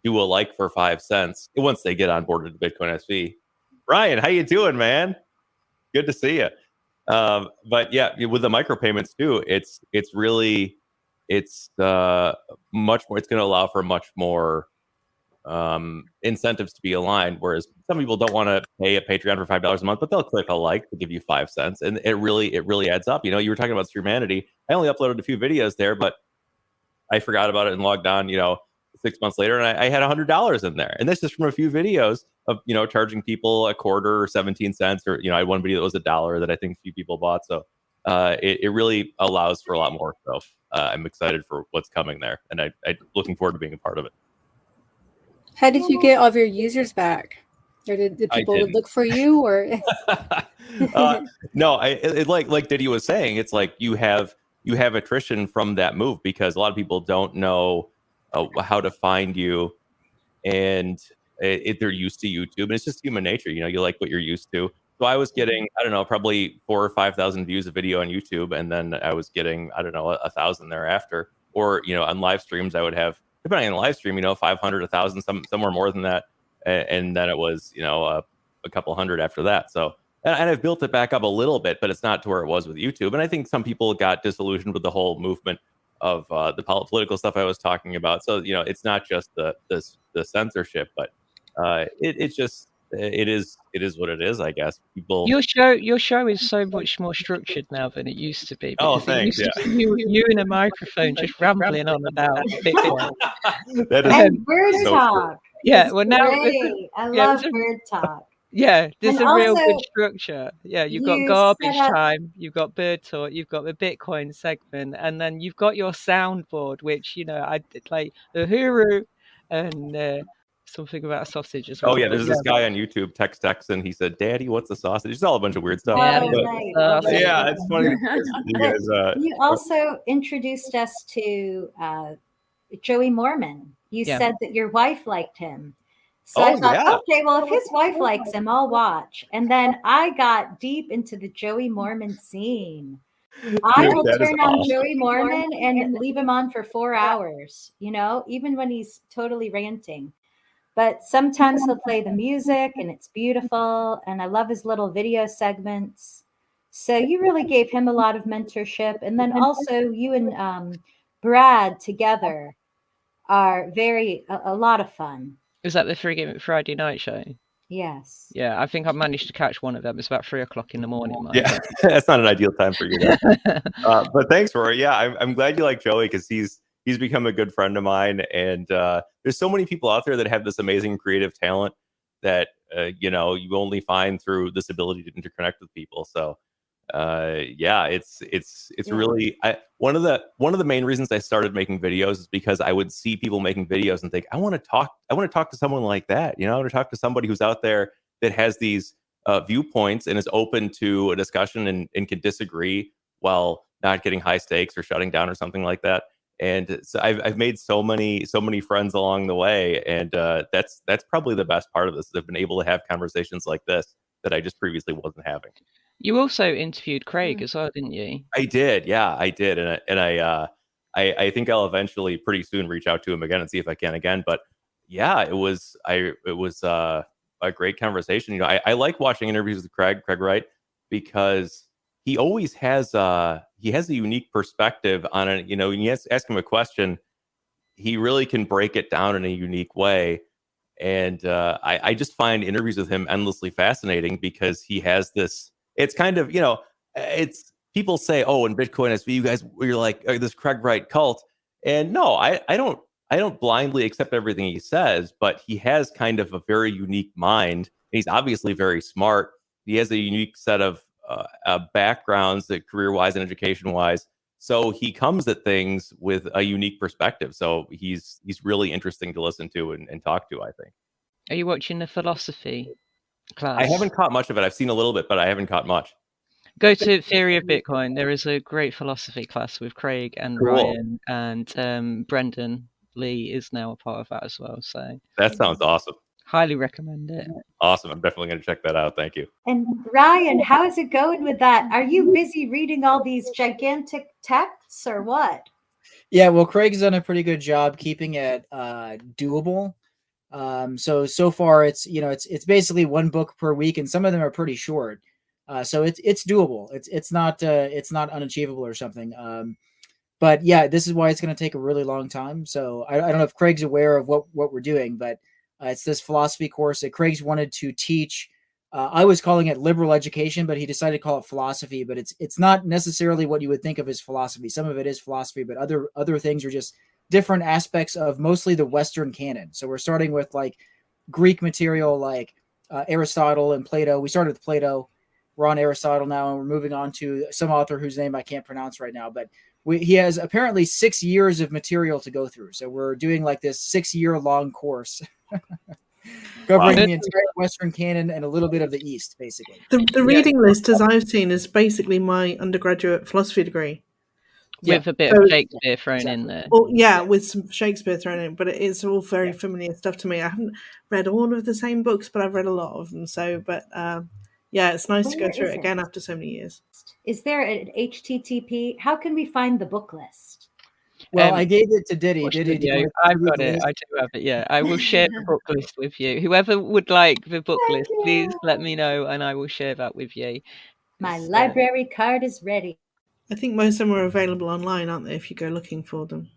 B: do a like for 5 cents once they get on board with the Bitcoin SV. Ryan, how you doing, man? Good to see you. But yeah, with the micropayments too, it's much more. It's going to allow for much more incentives to be aligned, whereas some people don't want to pay a Patreon for $5 a month, but they'll click a like to give you 5 cents, and it really adds up. You know, you were talking about Streamanity. I only uploaded a few videos there, but I forgot about it and logged on, 6 months later, and I had $100 in there, and this is from a few videos of charging people a quarter or 17 cents, or I had one video that was $1 that I think a few people bought. So it really allows for a lot more. So I'm excited for what's coming there, and I'm looking forward to being a part of it.
G: How did you get all of your users back? Or did people look for you, or?
B: No, like Diddy was saying, it's like you have attrition from that move, because a lot of people don't know how to find you, and they're used to YouTube, and it's just human nature. You like what you're used to. So I was getting, I don't know, probably 4,000 or 5,000 views a video on YouTube, and then I was getting, I don't know, 1,000 thereafter. Or on live streams, I would have, depending on the live stream, 500, 1,000, somewhere more than that, and then it was a couple hundred after that. So, and I've built it back up a little bit, but it's not to where it was with YouTube. And I think some people got disillusioned with the whole movement of the political stuff I was talking about. So it's not just the censorship, but it is what it is, I guess. People.
C: Your show is so much more structured now than it used to be.
B: Oh, thanks. Yeah.
C: You in a microphone just rambling on about Bitcoin.
B: That is
A: and bird
B: so
A: talk.
B: True.
C: Yeah, well now
A: I love bird talk.
C: Yeah, there's
A: And
C: a real
A: also,
C: good structure. Yeah, you've got garbage time, you've got bird talk, you've got the Bitcoin segment, and then you've got your soundboard, which I did like the Huru and something about a sausage as well.
B: Oh yeah, there's this guy on YouTube, Tex, and he said, "Daddy, what's a sausage?" It's all a bunch of weird stuff.
C: Yeah,
A: right.
B: It's funny. You guys,
A: you also introduced us to Joey Mormon. You said that your wife liked him. So I thought, okay, well, if his wife likes him, I'll watch. And then I got deep into the Joey Mormon scene. I will turn on Joey Mormon and leave him on for 4 hours, even when he's totally ranting. But sometimes he'll play the music and it's beautiful. And I love his little video segments. So you really gave him a lot of mentorship. And then also you and Brad together are a lot of fun.
C: Is that the Friday night show?
A: Yes.
C: Yeah, I think I managed to catch one of them. It's about 3:00 in the morning.
B: Yeah, that's not an ideal time for you guys. But thanks, Rory. Yeah, I'm glad you like Joey because he's become a good friend of mine. And there's so many people out there that have this amazing creative talent that you only find through this ability to interconnect with people. So yeah, it's really one of the main reasons I started making videos is because I would see people making videos and think, I want to talk to someone like that. I want to talk to somebody who's out there that has these viewpoints and is open to a discussion and can disagree while not getting high stakes or shutting down or something like that. And so I've made so many friends along the way, and that's probably the best part of this. I've been able to have conversations like this that I just previously wasn't having.
C: You also interviewed Craig as well, didn't you?
B: I did, yeah, I did, and I think I'll eventually pretty soon reach out to him again and see if I can again. But yeah, it was a great conversation. I like watching interviews with Craig Wright because he always has a unique perspective on it. When you ask him a question, he really can break it down in a unique way. And I just find interviews with him endlessly fascinating because he has this. It's kind of, it's people say, oh, in Bitcoin SV, you're like this Craig Wright cult. And no, I don't blindly accept everything he says, but he has kind of a very unique mind. He's obviously very smart. He has a unique set of backgrounds, career-wise and education-wise. So he comes at things with a unique perspective. So he's really interesting to listen to and talk to, I think.
C: Are you watching the philosophy class?
B: I haven't caught much of it. I've seen a little bit, but I haven't caught much.
C: Go to Theory of Bitcoin. There is a great philosophy class with Craig and Ryan, and Brendan Lee is now a part of that as well. So
B: that sounds awesome.
C: Highly recommend it.
B: Awesome. I'm definitely going to check that out. Thank you.
A: And Ryan, how is it going with that? Are you busy reading all these gigantic texts or what?
H: Yeah, well, Craig's done a pretty good job keeping it doable. So far it's basically one book per week, and some of them are pretty short. So it's doable. It's not unachievable or something. But yeah, this is why it's going to take a really long time. So I don't know if Craig's aware of what we're doing, but it's this philosophy course that Craig's wanted to teach. I was calling it liberal education, but he decided to call it philosophy. But it's not necessarily what you would think of as philosophy. Some of it is philosophy, but other things are just different aspects of mostly the Western canon. So we're starting with like Greek material, like Aristotle and Plato. We started with Plato. We're on Aristotle now, and we're moving on to some author whose name I can't pronounce right now. But he has apparently 6 years of material to go through. So we're doing like this 6-year-long course covering the entire Western canon and a little bit of the East, basically.
D: The reading list, as I've seen, is basically my undergraduate philosophy degree.
C: With a bit of Shakespeare thrown in there.
D: Well, yeah, with some Shakespeare thrown in, but it's all very familiar stuff to me. I haven't read all of the same books, but I've read a lot of them. So, yeah, it's nice to go through it again after so many years.
A: Is there an HTTP? How can we find the book list?
H: Well, I gave it to Diddy.
C: I've got it. I do have it. Yeah, I will share the book list with you. Whoever would like the book list, please let me know, and I will share that with you.
A: My library card is ready.
D: I think most of them are available online, aren't they, if you go looking for them?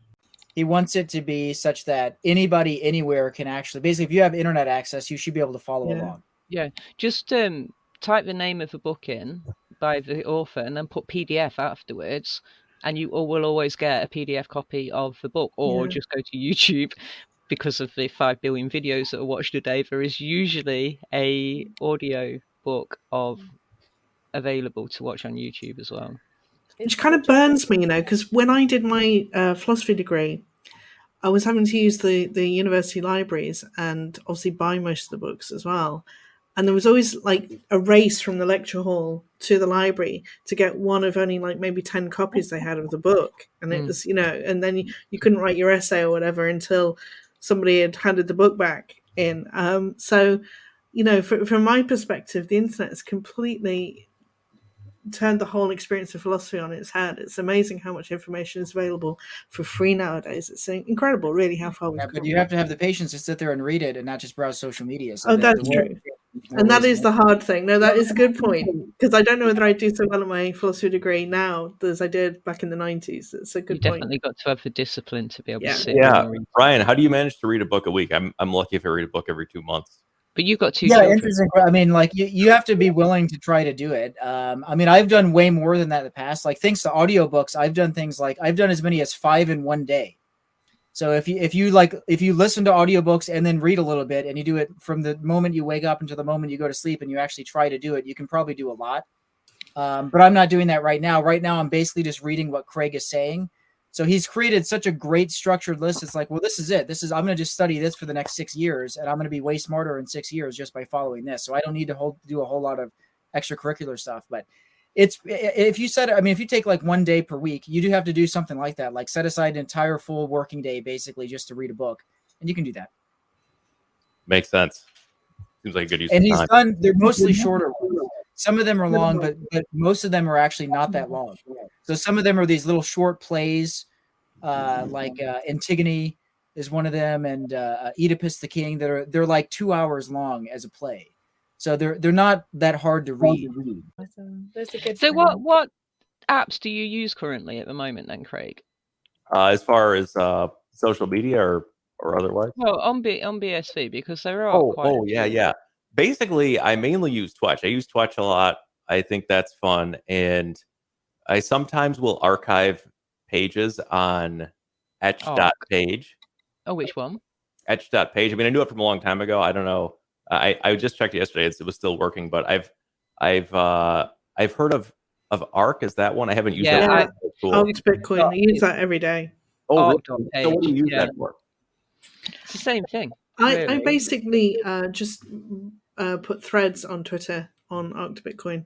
H: He wants it to be such that anybody anywhere can actually, basically, if you have internet access, you should be able to follow along.
C: Yeah, just type the name of the book in by the author and then put PDF afterwards, and you will always get a PDF copy of the book, or just go to YouTube. Because of the 5 billion videos that are watched a day, there is usually a audio book available to watch on YouTube as well.
D: Which kind of burns me, because when I did my philosophy degree, I was having to use the university libraries and obviously buy most of the books as well. And there was always like a race from the lecture hall to the library to get one of only like maybe 10 copies they had of the book. And it was, and then you couldn't write your essay or whatever until somebody had handed the book back in. So, from my perspective, the internet is completely turned the whole experience of philosophy on its head. It's amazing how much information is available for free nowadays. It's incredible, really, how far we've
H: Yeah, but
D: come.
H: you have to have the patience to sit there and read it and not just browse social media. So
D: that's true. And that is the hard thing. No, that is a good point, because I don't know whether I do so well in my philosophy degree now as I did back in the 90s. It's a good
C: You
D: point.
C: definitely got to have the discipline to be able to sit
B: Yeah,
C: and read.
B: Ryan, how do you manage to read a book a week? I'm lucky if I read a book every 2 months.
C: But you've got two
H: Yeah,
C: children.
H: interesting. I mean, like you have to be willing to try to do it. I mean, I've done way more than that in the past. Like thanks to audiobooks, I've done things like I've done as many as 5 in one day. So if you listen to audiobooks and then read a little bit and you do it from the moment you wake up until the moment you go to sleep and you actually try to do it, you can probably do a lot. But I'm not doing that right now. Right now, I'm basically just reading what Craig is saying. So he's created such a great structured list. It's like, well, this is it. I'm going to just study this for the next 6 years, and I'm going to be way smarter in 6 years just by following this. So I don't need to do a whole lot of extracurricular stuff. But if you take like 1 day per week, you do have to do something like that, like set aside an entire full working day basically just to read a book, and you can do that.
B: Makes sense. Seems like a good use
H: and
B: of
H: he's
B: time.
H: they're mostly shorter ones. Some of them are long, but most of them are actually not that long. So some of them are these little short plays, like Antigone is one of them, and Oedipus the King. They're like 2 hours long as a play, so they're not that hard to read.
E: Awesome. That's a good.
C: So what apps do you use currently at the moment, then, Craig?
B: As far as social media or otherwise?
C: Well, on BSV, because there are quite a few.
B: Yeah. Basically, I mainly use Twitch. I use Twitch a lot. I think that's fun, and I sometimes will archive pages on etch.page.
C: Oh, which one?
B: Etch.page. I mean, I knew it from a long time ago. I don't know. I just checked yesterday. It was still working, but I've heard of Arc. Is that one? I haven't used that.
D: Yeah, Arced Bitcoin. I use that every day.
B: Oh, really? So what do you use that for?
C: It's the same thing.
D: I basically just put threads on Twitter on Arced Bitcoin.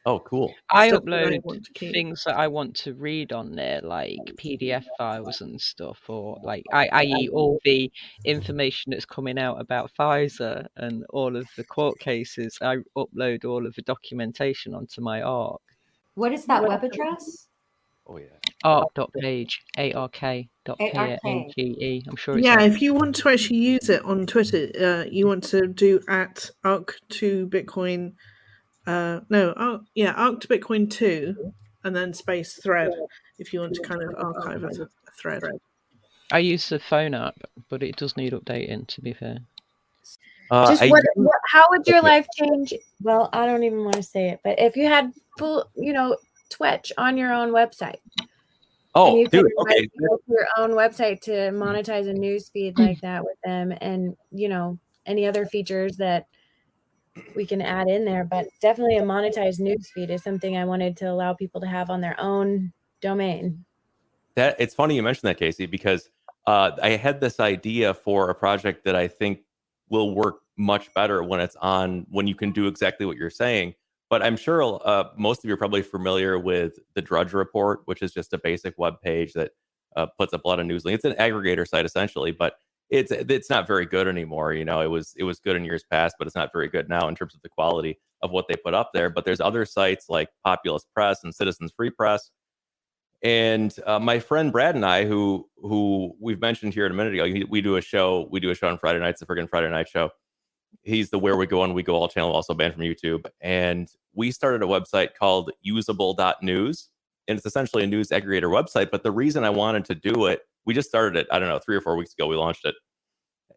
B: Oh, cool.
C: I upload things that I want to read on there, like PDF files and stuff, or like i.e. all the information that's coming out about Pfizer and all of the court cases. I upload all of the documentation onto my Arc.
A: What is that web address?
B: Oh yeah.
C: Arc.page, ARK.page. I'm sure it's
D: if you want to actually use it on Twitter, you want to do @Arc2Bitcoin. Arc to Bitcoin 2, and then space thread if you want to kind of archive as a thread.
C: I use the phone app, but it does need updating, to be fair.
E: How would your life change? Well, I don't even want to say it, but if you had full, Twitch on your own website.
B: Oh,
E: you
B: dude,
E: okay. Go to your own website to monetize a news feed like that with them, and any other features that we can add in there. But definitely a monetized news feed is something I wanted to allow people to have on their own domain.
B: It's funny you mentioned that, Casey, because I had this idea for a project that I think will work much better when you can do exactly what you're saying. But I'm sure most of you are probably familiar with the Drudge Report, which is just a basic web page that puts up a lot of news links. It's an aggregator site essentially, but it's not very good anymore. It was good in years past, but it's not very good now in terms of the quality of what they put up there. But there's other sites like Populous Press and Citizens Free Press. And my friend Brad and I, who we've mentioned here a minute ago, we do a show on Friday nights, the friggin' Friday night show. He's the Where We Go and We Go All channel, also banned from YouTube. And we started a website called usable.news. And it's essentially a news aggregator website. But the reason I wanted to do it, we just started it, I don't know, 3 or 4 weeks ago, we launched it.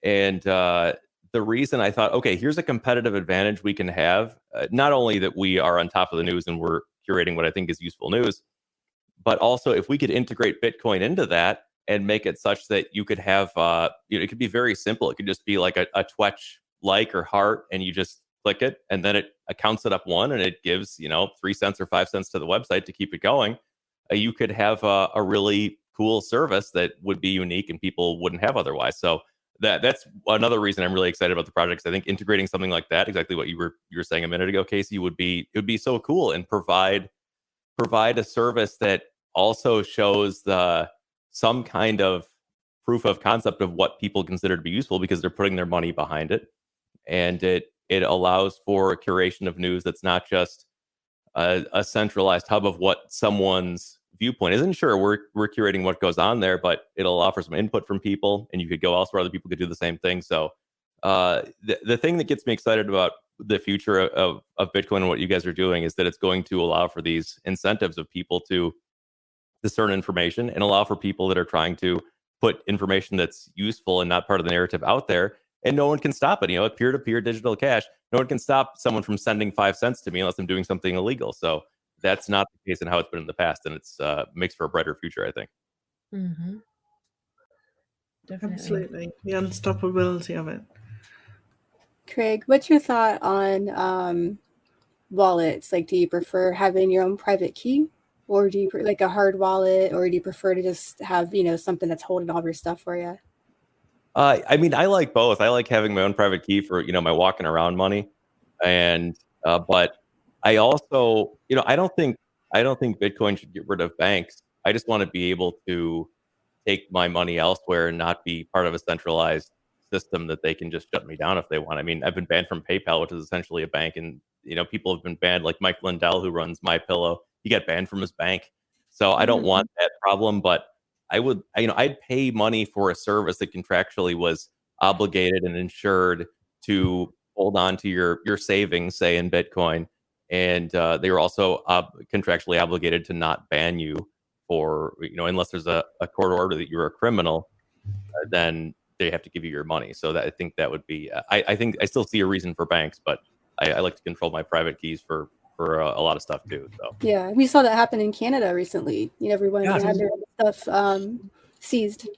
B: And the reason I thought, okay, here's a competitive advantage we can have. Not only that we are on top of the news and we're curating what I think is useful news, but also if we could integrate Bitcoin into that and make it such that you could have, it could be very simple. It could just be like a Twitch like or heart, and you just click it, and then it counts it up one, and it gives 3 cents or 5 cents to the website to keep it going. You could have a really cool service that would be unique and people wouldn't have otherwise. So that's another reason I'm really excited about the project. I think integrating something like that, exactly what you were saying a minute ago, Casey, it would be so cool, and provide a service that also shows some kind of proof of concept of what people consider to be useful because they're putting their money behind it. And it allows for a curation of news that's not just a centralized hub of what someone's viewpoint isn't. Sure, we're curating what goes on there, but it'll offer some input from people, and you could go elsewhere. Other people could do the same thing. So the thing that gets me excited about the future of Bitcoin and what you guys are doing is that it's going to allow for these incentives of people to discern information and allow for people that are trying to put information that's useful and not part of the narrative out there. And no one can stop it. With peer-to-peer digital cash, no one can stop someone from sending 5 cents to me unless I'm doing something illegal. So that's not the case in how it's been in the past, and it's makes for a brighter future, I think.
E: Mm-hmm. Definitely.
D: Absolutely, the unstoppability of it.
G: Craig, what's your thought on wallets? Like, do you prefer having your own private key, or do you like a hard wallet, or do you prefer to just have something that's holding all of your stuff for you?
B: I mean, I like both. I like having my own private key for my walking around money, and but I also I don't think Bitcoin should get rid of banks. I just want to be able to take my money elsewhere and not be part of a centralized system that they can just shut me down if they want. I mean, I've been banned from PayPal, which is essentially a bank, and people have been banned. Like Mike Lindell, who runs MyPillow, he got banned from his bank. So I don't want that problem, but I'd pay money for a service that contractually was obligated and insured to hold on to your savings, say in Bitcoin, and they were also contractually obligated to not ban you for unless there's a court order that you're a criminal, then they have to give you your money. So I think that would be. I think I still see a reason for banks, but I like to control my private keys for a lot of stuff too. So
G: yeah, we saw that happen in Canada recently. Everyone had their stuff seized.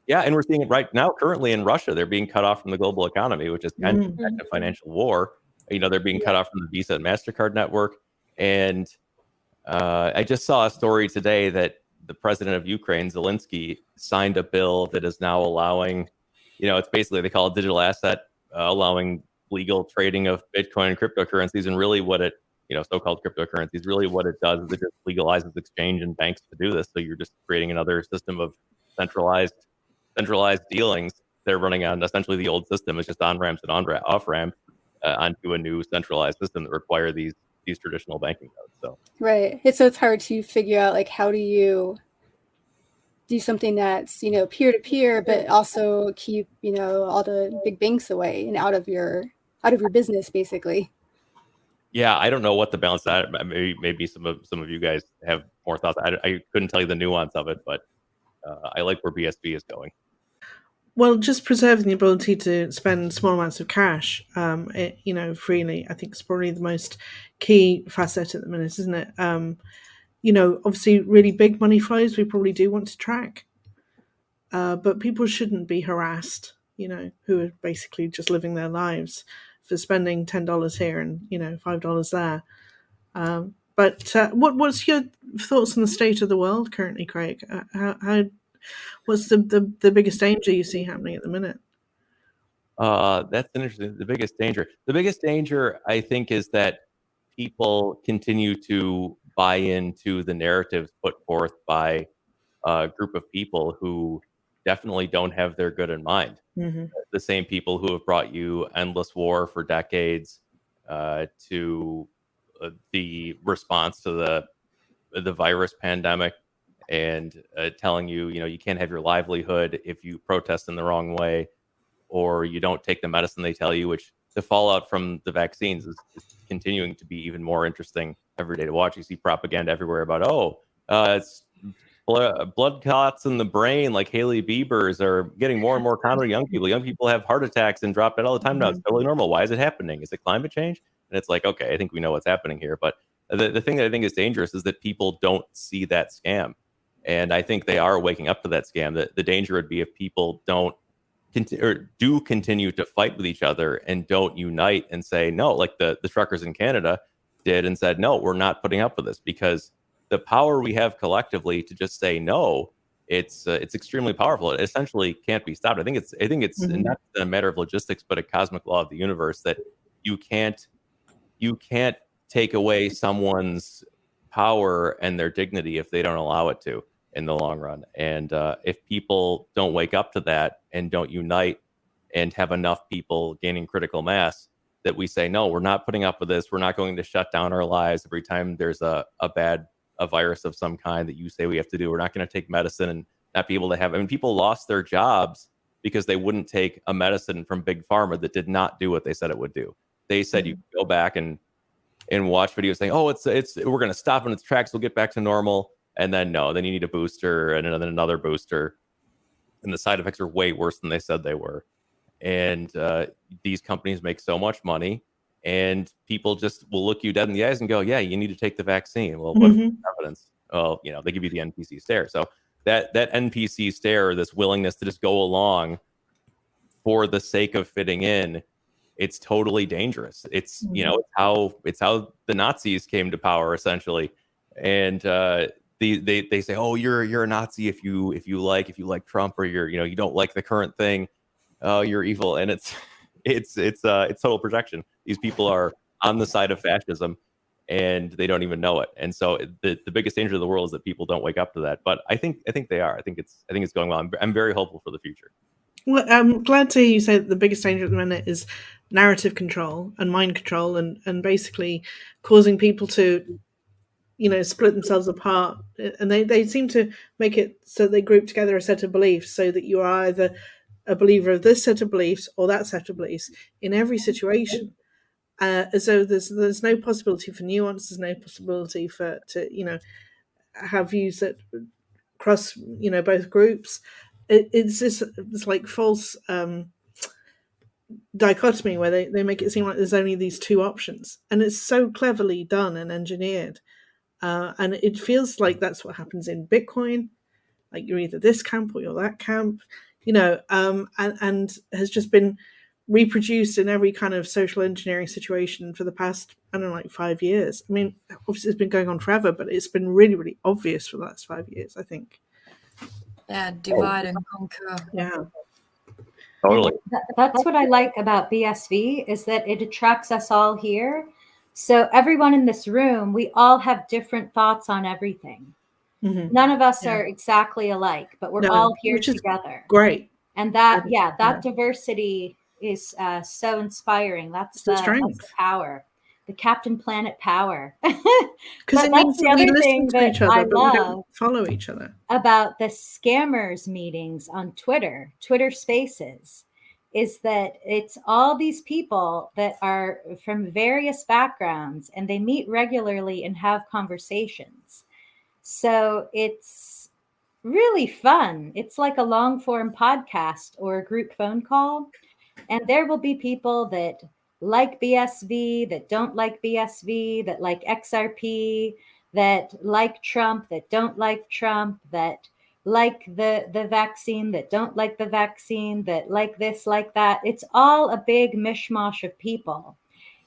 B: Yeah, and we're seeing it right now. Currently in Russia, they're being cut off from the global economy, which is kind of a financial war. They're being cut off from the Visa and MasterCard network. And I just saw a story today that the president of Ukraine, Zelensky, signed a bill that is now allowing, it's basically, they call it digital asset, allowing legal trading of Bitcoin and cryptocurrencies. And really what it, so-called cryptocurrencies, really what it does is it just legalizes exchange and banks to do this. So you're just creating another system of centralized dealings. They're running on essentially the old system. It's just on-ramps and off-ramps onto a new centralized system that require these traditional banking codes. So
G: right. So it's hard to figure out, like, how do you do something that's peer-to-peer, but also keep all the big banks away and out of your business, basically.
B: Yeah, I don't know what the balance is. Maybe some of you guys have more thoughts. I couldn't tell you the nuance of it, but I like where BSV is going.
D: Well, just preserving the ability to spend small amounts of cash, freely, I think is probably the most key facet at the minute, isn't it? Obviously, really big money flows we probably do want to track, but people shouldn't be harassed, who are basically just living their lives for spending $10 here and $5 there. But what's your thoughts on the state of the world currently, Craig? What's the biggest danger you see happening at the minute?
B: That's interesting. The biggest danger, I think, is that people continue to buy into the narratives put forth by a group of people who definitely don't have their good in mind.
D: Mm-hmm.
B: The same people who have brought you endless war for decades, to the response to the virus pandemic, and telling you, you can't have your livelihood if you protest in the wrong way, or you don't take the medicine they tell you, which the fallout from the vaccines is continuing to be even more interesting every day to watch. You see propaganda everywhere about, it's blood clots in the brain, like Haley Bieber's, are getting more and more common with young people. Young people have heart attacks and drop dead all the time now. It's totally normal. Why is it happening? Is it climate change? And it's like, okay, I think we know what's happening here. But the thing that I think is dangerous is that people don't see that scam. And I think they are waking up to that scam. The danger would be if people do continue to fight with each other and don't unite and say no, like the truckers in Canada did, and said, no, we're not putting up with this. Because the power we have collectively to just say no, it's extremely powerful. It essentially can't be stopped. I think it's not a matter of logistics, but a cosmic law of the universe that you can't take away someone's power and their dignity if they don't allow it to in the long run. And if people don't wake up to that and don't unite and have enough people gaining critical mass, that we say, no, we're not putting up with this. We're not going to shut down our lives every time there's a virus of some kind that you say we have to do. We're not going to take medicine and not be able to have. I mean, people lost their jobs because they wouldn't take a medicine from Big Pharma that did not do what they said it would do. They said you go back and watch videos saying, oh, it's we're going to stop in its tracks. We'll get back to normal. And then no, then you need a booster and then another booster. And the side effects are way worse than they said they were. And these companies make so much money, and people just will look you dead in the eyes and go, yeah, you need to take the vaccine. Well, what's the evidence? Well, they give you the NPC stare. So that NPC stare, this willingness to just go along for the sake of fitting in, it's totally dangerous. It's it's how the Nazis came to power, essentially. And they say, oh, you're a Nazi if you like Trump, or you don't like the current thing. Oh, you're evil. And it's total projection. These people are on the side of fascism, and they don't even know it. And so the biggest danger of the world is that people don't wake up to that. But I think they are. I think it's going well. I'm very hopeful for the future.
D: Well, I'm glad to hear you say that the biggest danger at the minute is narrative control and mind control, and basically causing people to split themselves apart. And they seem to make it so they group together a set of beliefs, so that you are either a believer of this set of beliefs or that set of beliefs in every situation, as though there's no possibility for nuance. There's no possibility to have views that cross both groups. It's this like false dichotomy where they make it seem like there's only these two options, and it's so cleverly done and engineered, and it feels like that's what happens in Bitcoin. Like you're either this camp or you're that camp, and has just been reproduced in every kind of social engineering situation for the past, 5 years. I mean, obviously it's been going on forever, but it's been really, really obvious for the last 5 years, I think.
F: Yeah, divide and conquer.
D: Yeah.
B: Totally.
A: That's what I like about BSV, is that it attracts us all here. So everyone in this room, we all have different thoughts on everything.
D: Mm-hmm.
A: None of us are exactly alike, but we're all here together.
D: Great.
A: And that diversity is so inspiring. That's the power, the Captain Planet power.
D: Because it means that we listen to each other, but we don't follow each other.
A: About the scammers meetings on Twitter Spaces, is that it's all these people that are from various backgrounds, and they meet regularly and have conversations. So it's really fun. It's like a long form podcast or a group phone call. And there will be people that like BSV, that don't like BSV, that like XRP, that like Trump, that don't like Trump, that like the vaccine, that don't like the vaccine, that like this, like that. It's all a big mishmash of people.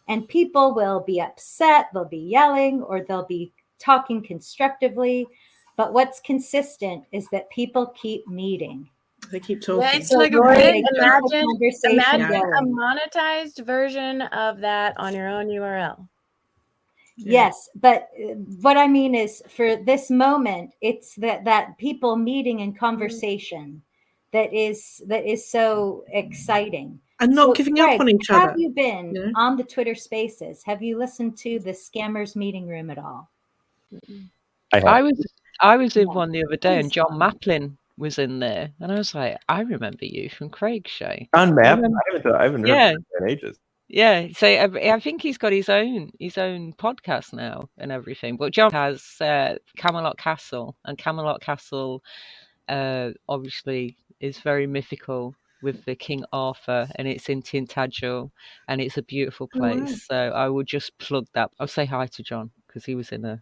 A: And people will be upset, they'll be yelling, or they'll be talking constructively. But what's consistent is that people keep meeting.
D: They keep talking.
F: Yeah, it's like imagine
E: a monetized version of that on your own URL.
A: Yes, but what I mean is, for this moment, it's that people meeting and conversation that is so exciting.
D: And not giving up on each other.
A: Have you been on the Twitter Spaces? Have you listened to the Scammers Meeting Room at all?
C: I was in one the other day, and John Maplin was in there, and I was like, I remember you from Craig's show.
B: On Map, I haven't heard in ages.
C: Yeah, so I think he's got his own podcast now and everything. But John has Camelot Castle, and Camelot Castle obviously is very mythical with the King Arthur, and it's in Tintagel, and it's a beautiful place. So I would just plug that. I'll say hi to John, because he was in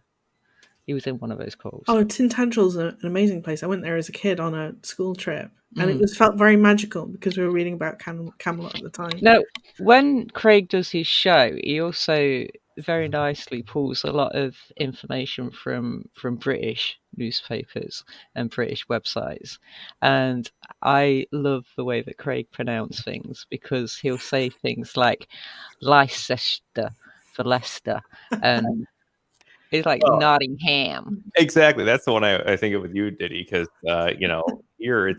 C: one of those calls. Oh,
D: Tintagel's an amazing place. I went there as a kid on a school trip, and it felt very magical because we were reading about Camelot at the time.
C: Now, when Craig does his show, he also very nicely pulls a lot of information from British newspapers and British websites. And I love the way that Craig pronounces things, because he'll say things like Leicester for Leicester, and it's like Nottingham.
B: Exactly. That's the one I think of with you, Diddy, because here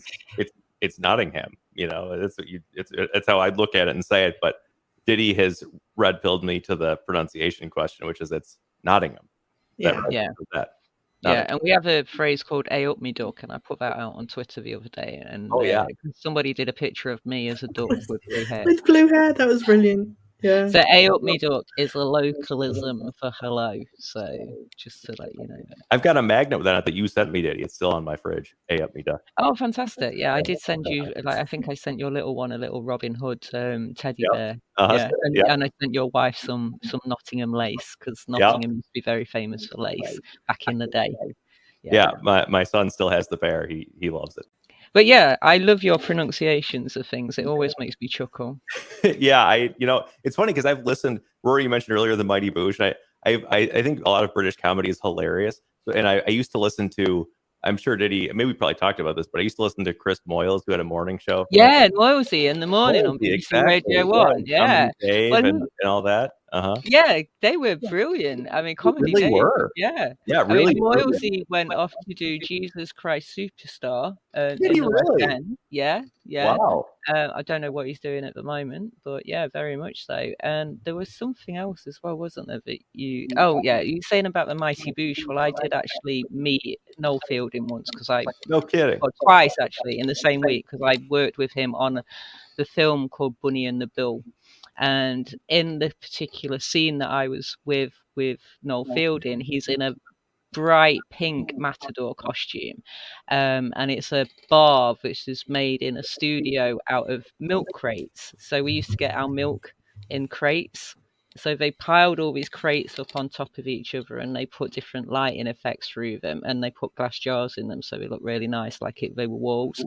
B: it's Nottingham. That's what it's how I'd look at it and say it. But Diddy has red pilled me to the pronunciation question, which is it's Nottingham.
D: Yeah.
C: Yeah, and we have a phrase called "A up me duck," and I put that out on Twitter the other day, and somebody did a picture of me as a duck with blue hair.
D: With blue hair, that was brilliant. Yeah.
C: So "A up me duck" is a localism for hello. So just to let you know.
B: I've got a magnet with that you sent me, Diddy. It's still on my fridge. A up me duck.
C: Oh, fantastic! Yeah, I did send you. I think I sent your little one a little Robin Hood teddy bear. And I sent your wife some Nottingham lace, because Nottingham used to be very famous for lace back in the day.
B: Yeah, my son still has the bear. He loves it.
C: But yeah, I love your pronunciations of things. It always makes me chuckle.
B: Yeah, it's funny because I've listened. Rory, you mentioned earlier the Mighty Boosh, and I think a lot of British comedy is hilarious. And I used to listen to. I'm sure Diddy. Maybe we probably talked about this, but I used to listen to Chris Moyles, who had a morning show.
C: Yeah, Moylesy in the morning on BBC Radio 1. Yeah,
B: Dave and all that.
C: Yeah, they were brilliant. I mean, comedy
B: really
C: Dave.
B: were.
C: Yeah,
B: really.
C: I mean, Moylesy went off to do Jesus Christ Superstar.
B: Did he really?
C: Yeah.
B: Wow.
C: I don't know what he's doing at the moment, but yeah, very much so. And there was something else as well, wasn't there? That you were saying about the Mighty Boosh. Well, I did actually meet Noel Fielding once, because
B: no kidding.
C: Well, twice actually in the same week, because I worked with him on the film called Bunny and the Bill. And in the particular scene that I was with Noel Fielding, he's in a bright pink matador costume, and it's a bar which is made in a studio out of milk crates. So we used to get our milk in crates. So they piled all these crates up on top of each other, and they put different lighting effects through them, and they put glass jars in them, so they look really nice, like they were walls.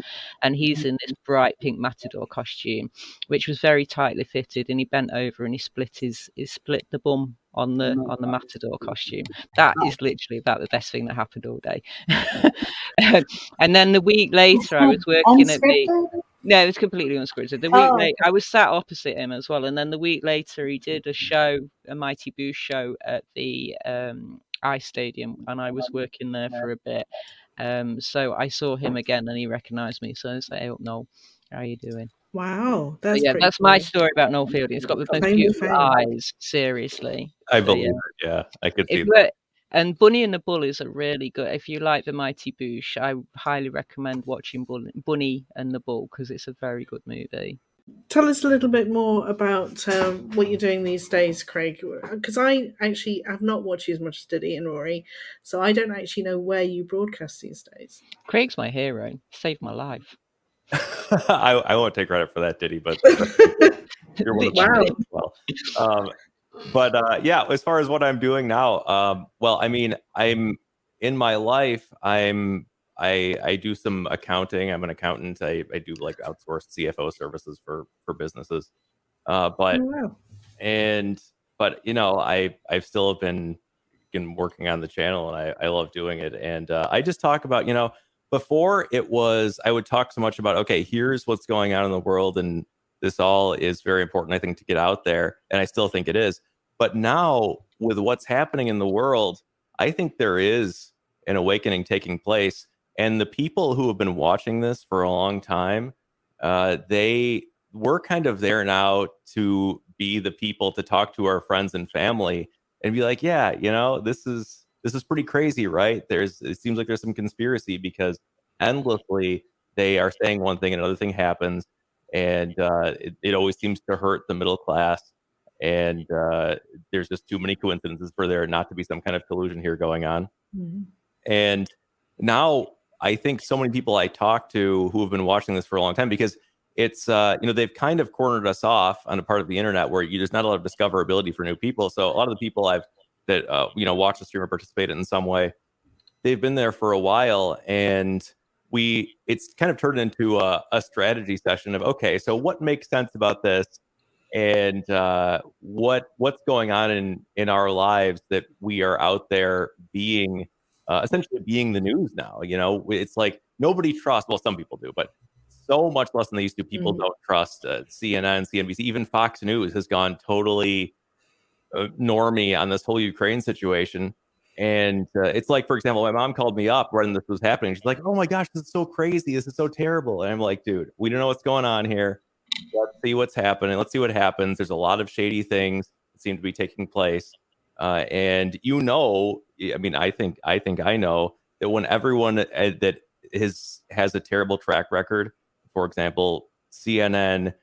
C: And he's in this bright pink matador costume, which was very tightly fitted, and he bent over and he split the bum on the matador costume. That is literally about the best thing that happened all day. And then the week later, I was working at the. No, it was completely unscripted. The week later, I was sat opposite him as well, and then the week later, he did a show, a Mighty Boosh show at the Ice Stadium, and I was working there for a bit. So I saw him again, and he recognised me. So I was like, "Hey, up, Noel, how are you doing?"
D: Wow, that's
C: that's
D: cool.
C: my story about Noel Fielding. He's got the most beautiful eyes. Seriously,
B: I believe it. Yeah, I could see that.
C: And Bunny and the Bull is a really good. If you like the Mighty Boosh, I highly recommend watching Bunny and the Bull, because it's a very good movie.
D: Tell us a little bit more about what you're doing these days, Craig, because I actually have not watched you as much as Diddy and Rory, so I don't actually know where you broadcast these days.
C: Craig's my hero. Saved my life.
B: I won't take credit for that, Diddy, but you're one of them as well. But yeah, as far as what I'm doing now, well, I mean, I'm in my life, I do some accounting. I'm an accountant. I do like outsourced CFO services for businesses. But I've still been working on the channel, and I love doing it. And I just talk about, before it was, I would talk so much about, okay, here's what's going on in the world, and this all is very important, I think, to get out there. And I still think it is. But now, with what's happening in the world, I think there is an awakening taking place. And the people who have been watching this for a long time, we're kind of there now to be the people to talk to our friends and family and be like, yeah, this is pretty crazy, right? It seems like there's some conspiracy, because endlessly they are saying one thing and another thing happens. And it always seems to hurt the middle class. And there's just too many coincidences for there not to be some kind of collusion here going on. Mm-hmm. And now I think so many people I talk to who have been watching this for a long time, because it's, they've kind of cornered us off on a part of the internet where there's not a lot of discoverability for new people. So a lot of the people that watch the stream or participate in some way, they've been there for a while, and it's kind of turned into a strategy session of, okay, so what makes sense about this, and what's going on in our lives that we are out there being essentially being the news now. It's like nobody trusts, well, some people do, but so much less than they used to. People don't trust CNN, CNBC, even Fox News has gone totally normie on this whole Ukraine situation. And it's like, for example, my mom called me up when this was happening. She's like, oh my gosh, this is so crazy. This is so terrible. And I'm like, dude, we don't know what's going on here. Let's see what's happening. Let's see what happens. There's a lot of shady things. seem to be taking place. And I mean, I think I know that when everyone that has a terrible track record, for example, CNN,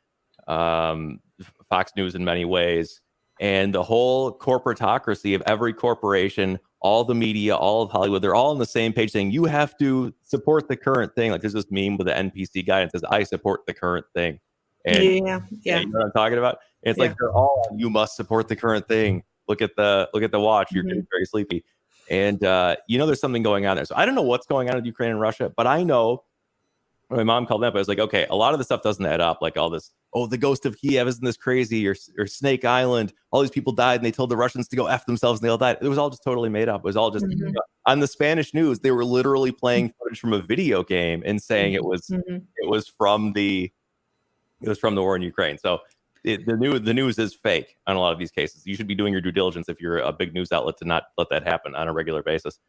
B: Fox News in many ways, and the whole corporatocracy of every corporation, all the media, all of Hollywood, they're all on the same page saying, you have to support the current thing. Like there's this meme with the NPC guy that says, I support the current thing. And you know what I'm talking about? And it's like they're all on, you must support the current thing. Look at the watch. You're getting very sleepy. And there's something going on there. So I don't know what's going on with Ukraine and Russia, but I know my mom called me up. I was like, okay, a lot of the stuff doesn't add up. Like all this, the ghost of Kiev, isn't this crazy? Or Snake Island, all these people died and they told the Russians to go F themselves and they all died. It was all just totally made up. It was all just on the Spanish news. They were literally playing footage from a video game and saying it was from the war in Ukraine. So the news is fake on a lot of these cases. You should be doing your due diligence if you're a big news outlet to not let that happen on a regular basis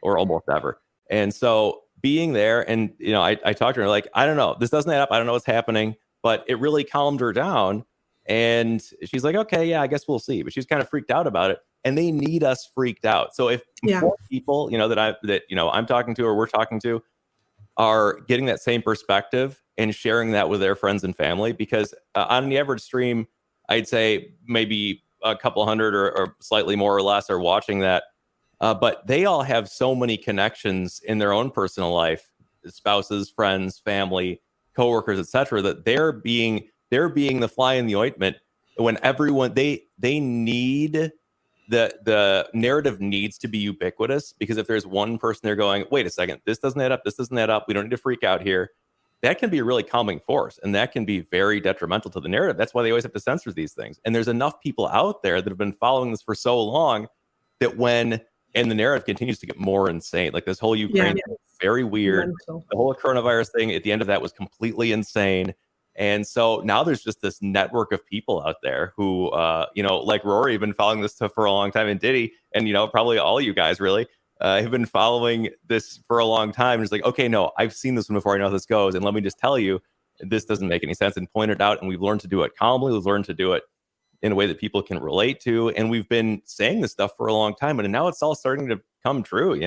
B: or almost ever. And so being there and, I talked to her like, I don't know, this doesn't add up. I don't know what's happening, but it really calmed her down. And she's like, okay, yeah, I guess we'll see. But she's kind of freaked out about it. And they need us freaked out. So if more people, that I'm talking to or we're talking to are getting that same perspective and sharing that with their friends and family, because on the average stream, I'd say maybe a couple hundred or slightly more or less are watching that. But they all have so many connections in their own personal life, spouses, friends, family, coworkers, etc., that they're being the fly in the ointment when everyone they need the narrative needs to be ubiquitous, because if there's one person they're going, wait a second, this doesn't add up, we don't need to freak out here, that can be a really calming force, and that can be very detrimental to the narrative. That's why they always have to censor these things. And there's enough people out there that have been following this for so long that and the narrative continues to get more insane. Like this whole Ukraine thing, very weird. Mental. The whole coronavirus thing at the end of that was completely insane. And so now there's just this network of people out there who, like Rory, have been following this stuff for a long time, and Diddy, and, probably all you guys really have been following this for a long time. And it's like, okay, no, I've seen this one before. I know how this goes. And let me just tell you, this doesn't make any sense, and point it out. And we've learned to do it calmly. We've learned to do it in a way that people can relate to. And we've been saying this stuff for a long time. And now it's all starting to come true.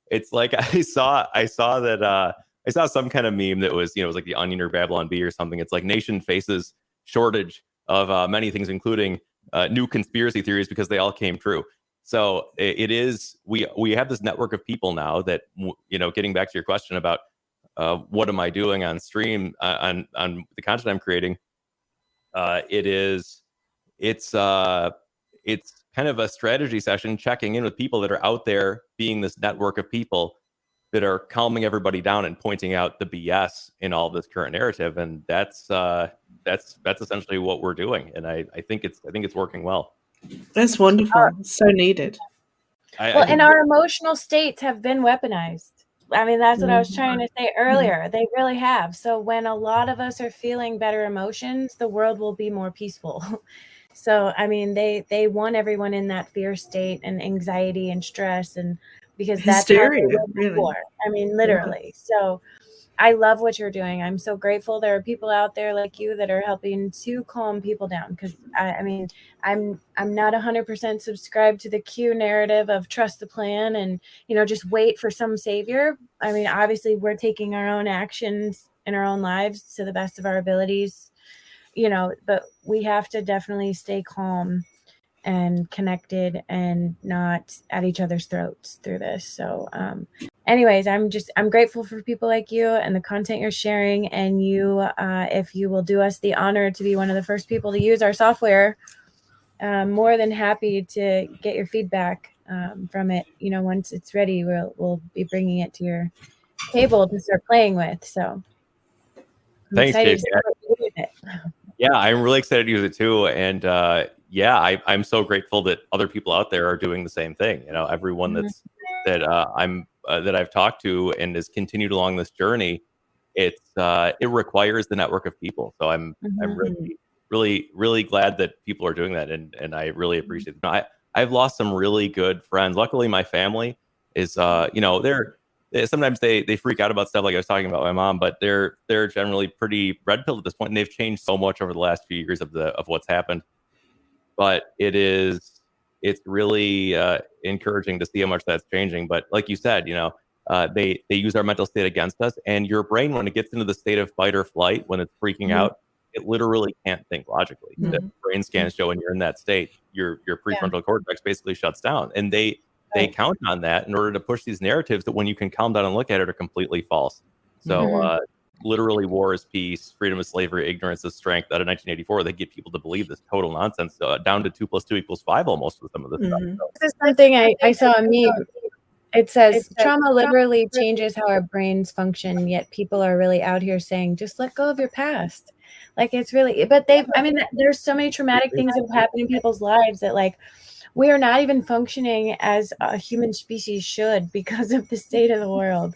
B: It's like I saw that I saw some kind of meme that was, it was like the Onion or Babylon Bee or something. It's like nation faces shortage of many things, including new conspiracy theories, because they all came true. So it is, we have this network of people now that, getting back to your question about what am I doing on stream, on the content I'm creating, it's kind of a strategy session, checking in with people that are out there, being this network of people that are calming everybody down and pointing out the BS in all this current narrative. And that's essentially what we're doing. And I think it's working well.
D: That's wonderful. So needed.
E: And our emotional states have been weaponized. I mean, that's what I was trying to say earlier. They really have. So when a lot of us are feeling better emotions, the world will be more peaceful. So, I mean, they want everyone in that fear state and anxiety and stress, and because that's
D: hysteria,
E: really. I mean, literally. So I love what you're doing. I'm so grateful there are people out there like you that are helping to calm people down, because I mean, I'm not 100% subscribed to the Q narrative of trust the plan and, just wait for some savior. I mean, obviously we're taking our own actions in our own lives to the best of our abilities, but we have to definitely stay calm and connected and not at each other's throats through this. So anyways, I'm grateful for people like you and the content you're sharing, and you if you will do us the honor to be one of the first people to use our software, more than happy to get your feedback from it. Once it's ready, we'll be bringing it to your table to start playing with. So I'm excited to start using it.
B: Yeah, I'm really excited to use it too. And I'm so grateful that other people out there are doing the same thing. Everyone that I've talked to and has continued along this journey, it requires the network of people. So I'm really glad that people are doing that, and I really appreciate it. I've lost some really good friends. Luckily, my family is sometimes they freak out about stuff, like I was talking about my mom, but they're generally pretty red pilled at this point, and they've changed so much over the last few years of what's happened. but it's really encouraging to see how much that's changing. But like you said, they use our mental state against us, and your brain, when it gets into the state of fight or flight, when it's freaking out, it literally can't think logically. The brain scans show when you're in that state, your prefrontal cortex basically shuts down, and they count on that in order to push these narratives that, when you can calm down and look at it, are completely false. So literally, war is peace, freedom is slavery, ignorance is strength. Out of 1984, they get people to believe this total nonsense, down to 2 + 2 = 5 almost with some of this stuff. So.
E: This is something I saw a meme. It says trauma literally changes how our brains function, yet people are really out here saying, just let go of your past. Like, it's really, but there's so many traumatic things that have happened in people's lives that, like, we are not even functioning as a human species should because of the state of the world,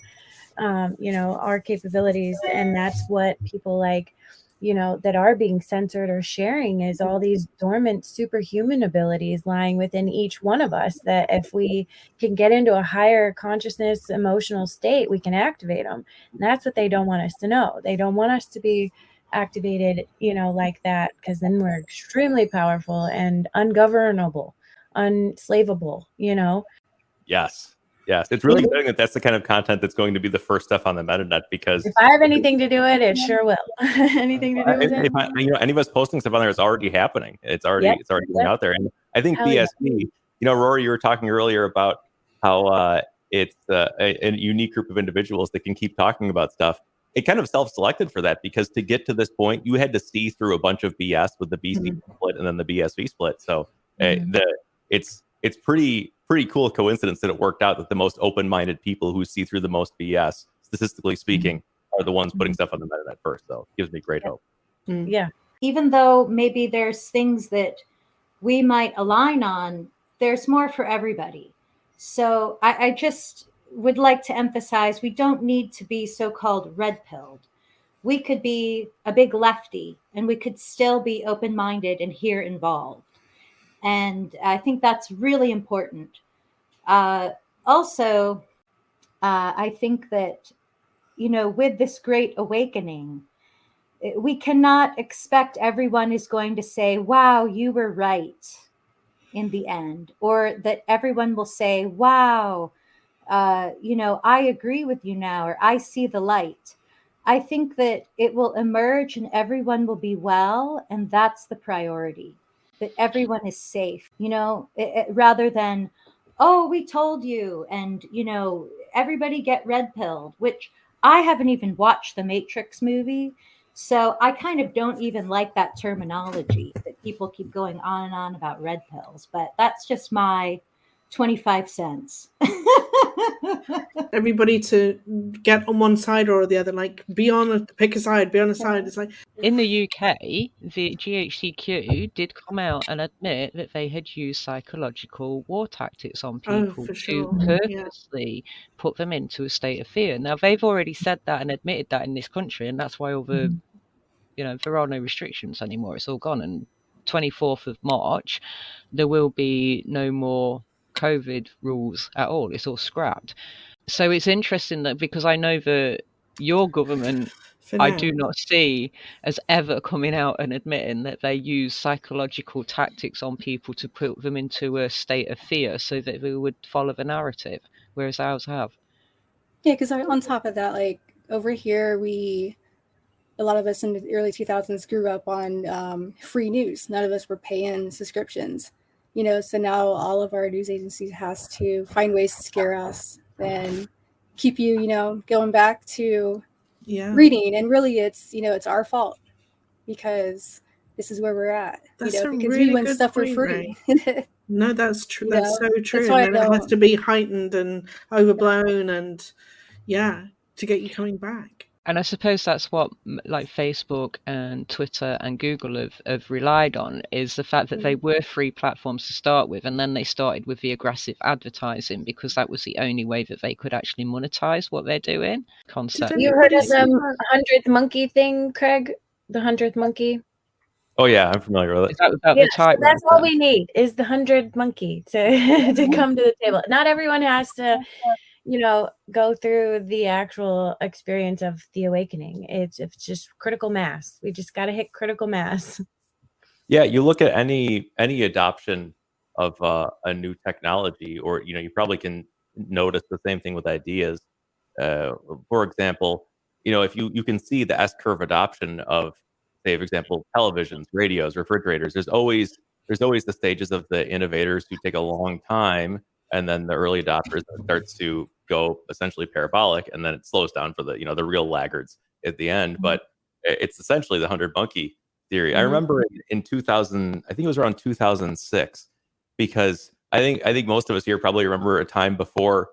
E: our capabilities. And that's what people that are being censored or sharing, is all these dormant superhuman abilities lying within each one of us, that if we can get into a higher consciousness, emotional state, we can activate them. And that's what they don't want us to know. They don't want us to be activated, like that, because then we're extremely powerful and ungovernable, unslavable,
B: Yes, it's really exciting that that's the kind of content that's going to be the first stuff on the metanet, because
E: if I have anything to do with it, sure will. Anything to do with it.
B: Any of us posting stuff on there is already happening. It's already going out there, and I think BSV. Rory, you were talking earlier about how it's a unique group of individuals that can keep talking about stuff. It kind of self-selected for that, because to get to this point, you had to see through a bunch of BS with the BC split and then the BSV split. So it's pretty cool coincidence that it worked out that the most open-minded people who see through the most BS, statistically speaking, are the ones putting stuff on the metanet first. So it gives me great hope.
E: Yeah.
A: Even though maybe there's things that we might align on, there's more for everybody. So I just would like to emphasize, we don't need to be so-called red-pilled. We could be a big lefty, and we could still be open-minded and here involved. And I think that's really important. Also, I think that, with this great awakening, we cannot expect everyone is going to say, wow, you were right in the end, or that everyone will say, wow, I agree with you now, or I see the light. I think that it will emerge and everyone will be well, and that's the priority, that everyone is safe, rather than, oh, we told you, and, everybody get red pilled, which I haven't even watched the Matrix movie. So I kind of don't even like that terminology that people keep going on and on about red pills, but that's just my 25 cents.
D: Everybody to get on one side or the other, like pick a side, be on a side. It's like,
C: in the UK, the GHCQ did come out and admit that they had used psychological war tactics on people to purposely put them into a state of fear. Now, they've already said that and admitted that in this country, and that's why all the, there are no restrictions anymore. It's all gone. And 24th of March, there will be no more COVID rules at all. It's all scrapped. So it's interesting that, because I know that your government, I do not see as ever coming out and admitting that they use psychological tactics on people to put them into a state of fear so that they would follow the narrative, whereas ours have.
G: Yeah, because on top of that, like over here, a lot of us in the early 2000s grew up on free news. None of us were paying subscriptions, so now all of our news agencies has to find ways to scare us and keep you, going back to reading. And really it's our fault, because this is where we're at.
D: That's a
G: because
D: really
G: we win
D: good
G: stuff
D: point,
G: for free.
D: No, that's true. That's so true. And it has to be heightened and overblown, and to get you coming back.
C: And I suppose that's what like Facebook and Twitter and Google have relied on, is the fact that they were free platforms to start with, and then they started with the aggressive advertising, because that was the only way that they could actually monetize what they're doing. Concept.
E: You heard of the 100th monkey thing, Craig? The 100th monkey?
B: Oh yeah, I'm familiar with it.
C: Is that about the type?
E: So that's all we need, is the 100th monkey to come to the table. Not everyone has to go through the actual experience of the awakening. It's just critical mass. We just got to hit critical mass.
B: Yeah, you look at any adoption of a new technology, or you probably can notice the same thing with ideas. For example, if you can see the S curve adoption of, say, for example, televisions, radios, refrigerators. There's always the stages of the innovators who take a long time, and then the early adopters that starts to go essentially parabolic, and then it slows down for the real laggards at the end. But it's essentially the 100 monkey theory. I remember in 2000, I think it was around 2006, because I think most of us here probably remember a time before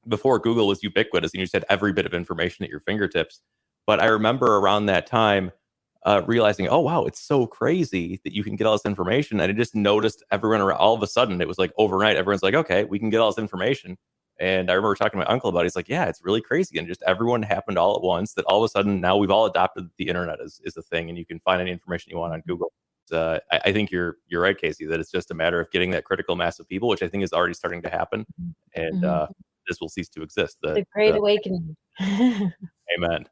B: Google was ubiquitous and you just had every bit of information at your fingertips. But I remember around that time realizing, oh wow, it's so crazy that you can get all this information. And I just noticed everyone around, all of a sudden, it was like overnight, everyone's like, okay, we can get all this information. And I remember talking to my uncle about it. He's like, yeah, it's really crazy. And just everyone happened all at once, that all of a sudden now we've all adopted the internet is a thing, and you can find any information you want on Google. I think you're right, Casey, that it's just a matter of getting that critical mass of people, which I think is already starting to happen. And this will cease to exist.
E: The Great Awakening.
B: Amen.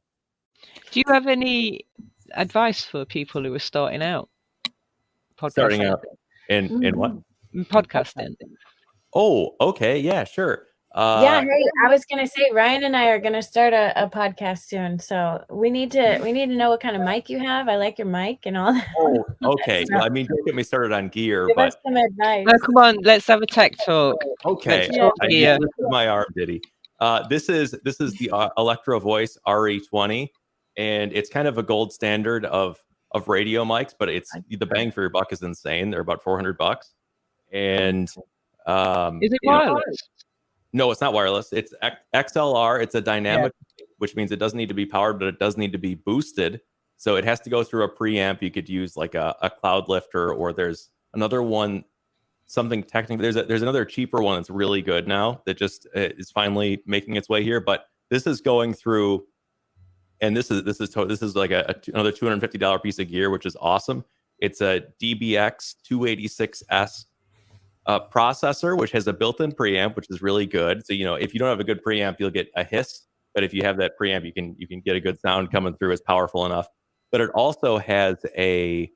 C: Do you have any advice for people who are starting out?
B: Starting out in what?
C: Podcasting.
B: Oh, okay. Yeah, sure.
E: Yeah, hey, I was gonna say Ryan and I are gonna start a podcast soon, so we need to know what kind of mic you have. I like your mic and all that.
B: Oh, okay. Well, I mean, don't get me started on gear,
E: Give
B: but
E: us some advice.
C: Oh, come on, let's have a tech talk.
B: okay.
C: Let's talk here.
B: This is my arm, Diddy. This is the Electro Voice RE20, and it's kind of a gold standard of radio mics, but it's the bang for your buck is insane. They're about $400, and
C: is it wireless?
B: No, it's not wireless. It's XLR. It's a dynamic, which means it doesn't need to be powered, but it does need to be boosted. So it has to go through a preamp. You could use like a cloud lifter, or there's another one, something technical. There's another cheaper one that's really good now that just is finally making its way here. But this is going through, and this is like another $250 piece of gear, which is awesome. It's a DBX 286S processor, which has a built-in preamp, which is really good. So if you don't have a good preamp, you'll get a hiss. But if you have that preamp, you can get a good sound coming through. It's powerful enough. But it also has a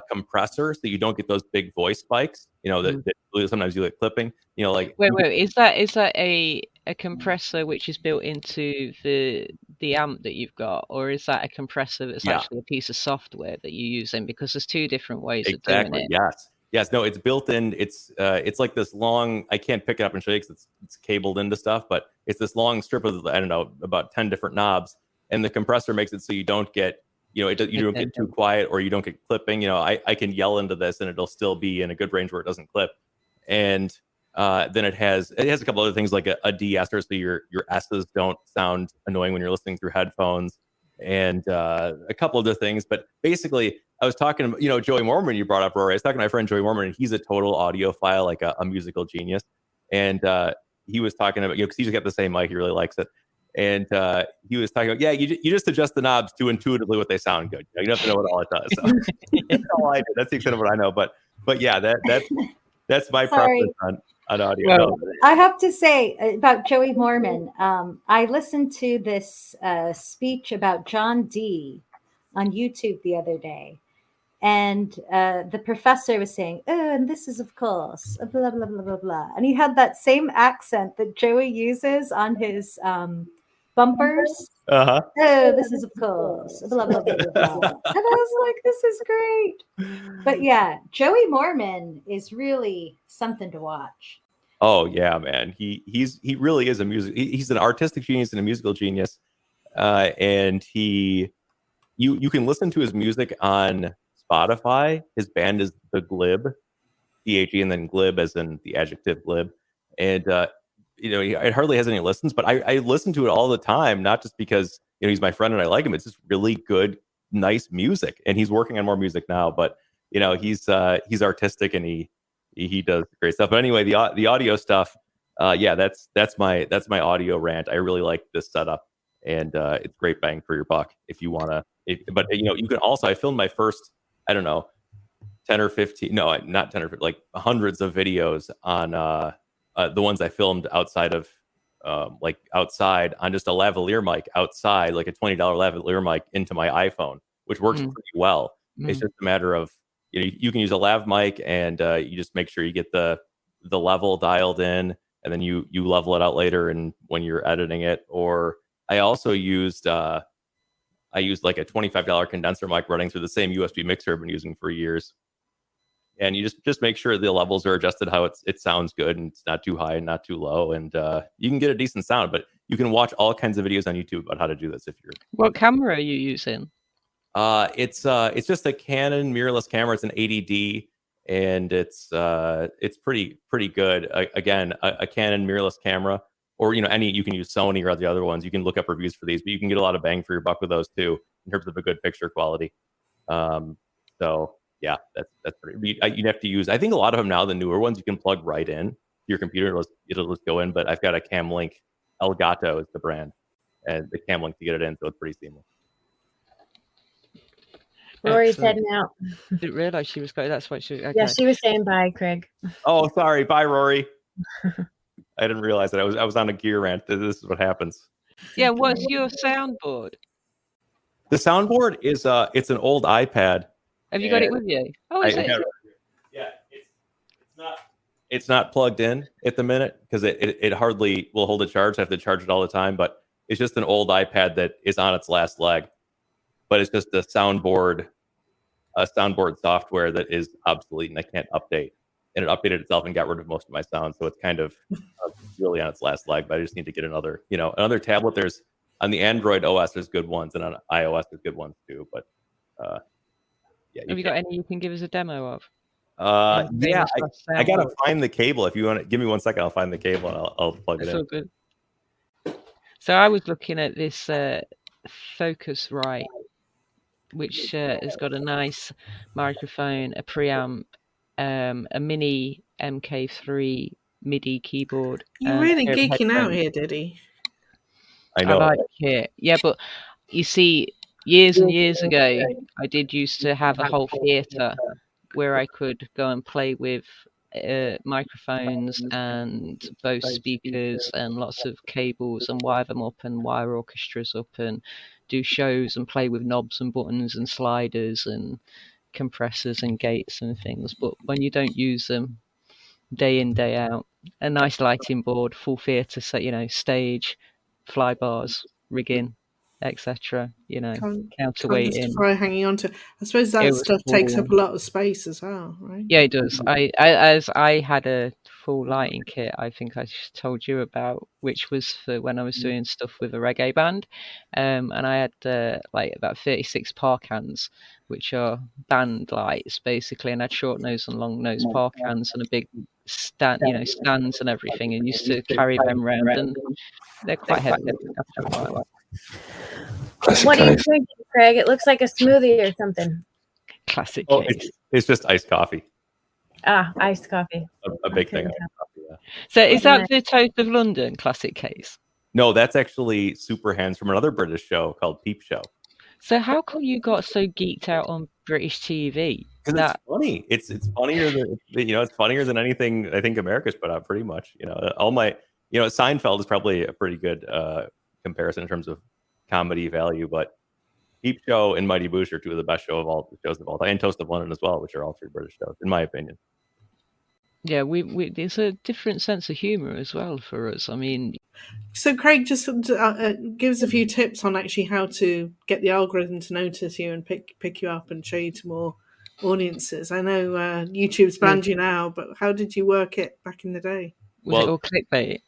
B: compressor, so you don't get those big voice spikes. That sometimes you get clipping. Like
C: wait, is that a compressor which is built into the amp that you've got, or is that a compressor that's actually a piece of software that you're using? Because there's two different ways of doing it.
B: Yes, no, it's built in. It's like this long. I can't pick it up and show you because it's cabled into stuff, but it's this long strip of, I don't know, about 10 different knobs, and the compressor makes it so you don't get you don't get too quiet, or you don't get clipping. I can yell into this and it'll still be in a good range where it doesn't clip. And then it has a couple other things like a de-esser, so your S's don't sound annoying when you're listening through headphones, and a couple other things. But basically, I was talking to, Joey Mormon, you brought up, Rory. I was talking to my friend Joey Mormon, and he's a total audiophile, like a musical genius. And he was talking about, because he's got the same mic, he really likes it. And he was talking about, you just adjust the knobs to intuitively what they sound good. You don't have to know what all it does. So that's all I do. That's the extent of what I know. But yeah, that's my preference on audio.
A: Well, I have to say about Joey Mormon, I listened to this speech about John Dee on YouTube the other day. And the professor was saying, oh, and this is, of course, blah, blah, blah, blah, blah. And he had that same accent that Joey uses on his bumpers.
B: Uh-huh.
A: Oh, this is, of course, blah, blah, blah, blah, blah. And I was like, this is great. But yeah, Joey Mormon is really something to watch.
B: Oh, yeah, man. He really is he's an artistic genius and a musical genius. And you can listen to his music on Spotify. His band is the Glib, THE, and then Glib as in the adjective glib. And it hardly has any listens, but I listen to it all the time, not just because he's my friend and I like him. It's just really good, nice music, and he's working on more music now. But he's artistic and he does great stuff. But anyway, the audio stuff, that's my audio rant. I really like this setup, and it's great bang for your buck if you want to. But you can also, I filmed my first, I don't know, 10 or 15, no, not 10 or 15, like hundreds of videos on the ones I filmed outside of outside on just a lavalier mic outside, like a $20 lavalier mic into my iPhone, which works pretty well. It's just a matter of, you can use a lav mic, and you just make sure you get the level dialed in, and then you level it out later and when you're editing it. Or I also used like a $25 condenser mic running through the same USB mixer I've been using for years. And you just make sure the levels are adjusted how it sounds good, and it's not too high and not too low, and you can get a decent sound. But you can watch all kinds of videos on YouTube about how to do this if you're.
C: What camera are you using?
B: It's just a Canon mirrorless camera. It's an 80D, and it's pretty good. Again, a Canon mirrorless camera, or you can use Sony or the other ones. You can look up reviews for these, but you can get a lot of bang for your buck with those too in terms of a good picture quality. So yeah, that's pretty. You'd have to use. I think a lot of them now, the newer ones, you can plug right in to your computer. It'll just go in. But I've got a Camlink. Elgato is the brand, and the Camlink to get it in, so it's pretty seamless.
E: Rory's heading out.
C: I didn't realize she was going. That's why she. Okay.
E: Yeah, she was saying bye, Craig.
B: Oh, sorry. Bye, Rory. I didn't realize that. I was on a gear rant. This is what happens.
C: Yeah, what's your soundboard?
B: The soundboard is it's an old iPad.
C: Have you got it with you? Oh, is it?
B: Yeah, it's not plugged in at the minute because it hardly will hold a charge. I have to charge it all the time, but it's just an old iPad that is on its last leg. But it's just a soundboard software that is obsolete and I can't update. And it updated itself and got rid of most of my sound, so it's kind of really on its last leg. But I just need to get another tablet. There's on the Android OS, there's good ones, and on iOS, there's good ones too. But yeah,
C: have you got any you can give us a demo of?
B: Yeah, I gotta find the cable. If you want to give me 1 second, I'll find the cable and I'll plug it in.
C: So good. So I was looking at this Focusrite, which has got a nice microphone, a preamp, a mini MK3 MIDI keyboard.
D: You're really geeking out here, Diddy.
B: I know.
C: I like it. Yeah, but you see, years and years ago, I did used to have a whole theatre where I could go and play with microphones and Bose speakers and lots of cables and wire them up and wire orchestras up and do shows and play with knobs and buttons and sliders and compressors and gates and things. But when you don't use them day in, day out, a nice lighting board, full theatre set, stage, fly bars, rigging, etc. Counterweight in.
D: Hanging on to. I suppose that stuff takes up a lot of space as well, right?
C: Yeah, it does. I had a full lighting kit. I think I told you about, which was for when I was doing stuff with a reggae band, and I had like about 36 par cans, which are band lights basically, and I had short nose and long nose par cans and a big stand, stands and everything, and used to carry them around, and they're quite heavy after a while.
E: What are you drinking, Craig? It looks like a smoothie or something.
C: Classic.
B: Oh, it's just iced coffee.
E: Ah, iced coffee.
B: A big thing. Of coffee, yeah.
C: So is that the Toast of London classic case?
B: No, that's actually Super Hands from another British show called Peep Show.
C: So how come you got so geeked out on British TV?
B: Because it's funny. It's funnier than it's funnier than anything I think America's put out. Pretty much, all my Seinfeld is probably a pretty good comparison in terms of comedy value, but Peep Show and Mighty Boosh are two of the best shows of all time, and Toast of London as well, which are all three British shows, in my opinion.
C: Yeah, we there's a different sense of humor as well for us. I mean,
D: so Craig just gives a few tips on actually how to get the algorithm to notice you and pick you up and show you to more audiences. I know YouTube's banned you now, but how did you work it back in the day?
C: Was it all clickbait?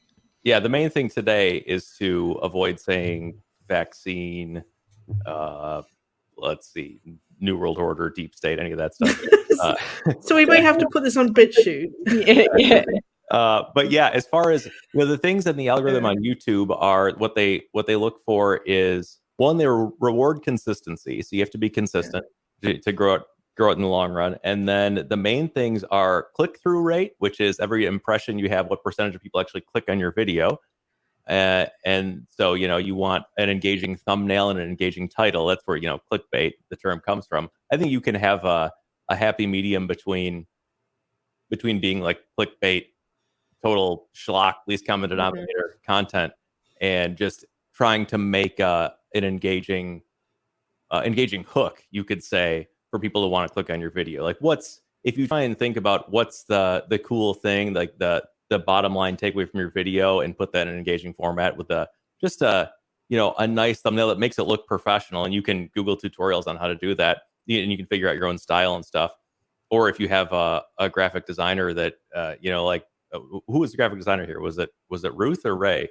B: Yeah, the main thing today is to avoid saying vaccine, let's see, New World Order, deep state, any of that stuff.
D: So we may have to put this on BitChute.
C: Yeah.
B: But yeah, as far as the things in the algorithm on YouTube are what they look for is, one, they reward consistency, so you have to be consistent to grow it in the long run. And then the main things are click-through rate, which is every impression you have, what percentage of people actually click on your video. And so, you want an engaging thumbnail and an engaging title. That's where, clickbait, the term, comes from. I think you can have a happy medium between being like clickbait, total schlock, least common denominator content, and just trying to make an engaging hook, you could say, for people to want to click on your video. Like, if you try and think about what's the cool thing, like the bottom line takeaway from your video, and put that in an engaging format with a nice thumbnail that makes it look professional, and you can Google tutorials on how to do that, and you can figure out your own style and stuff. Or if you have a graphic designer that who was the graphic designer here? Was it Ruth or Ray?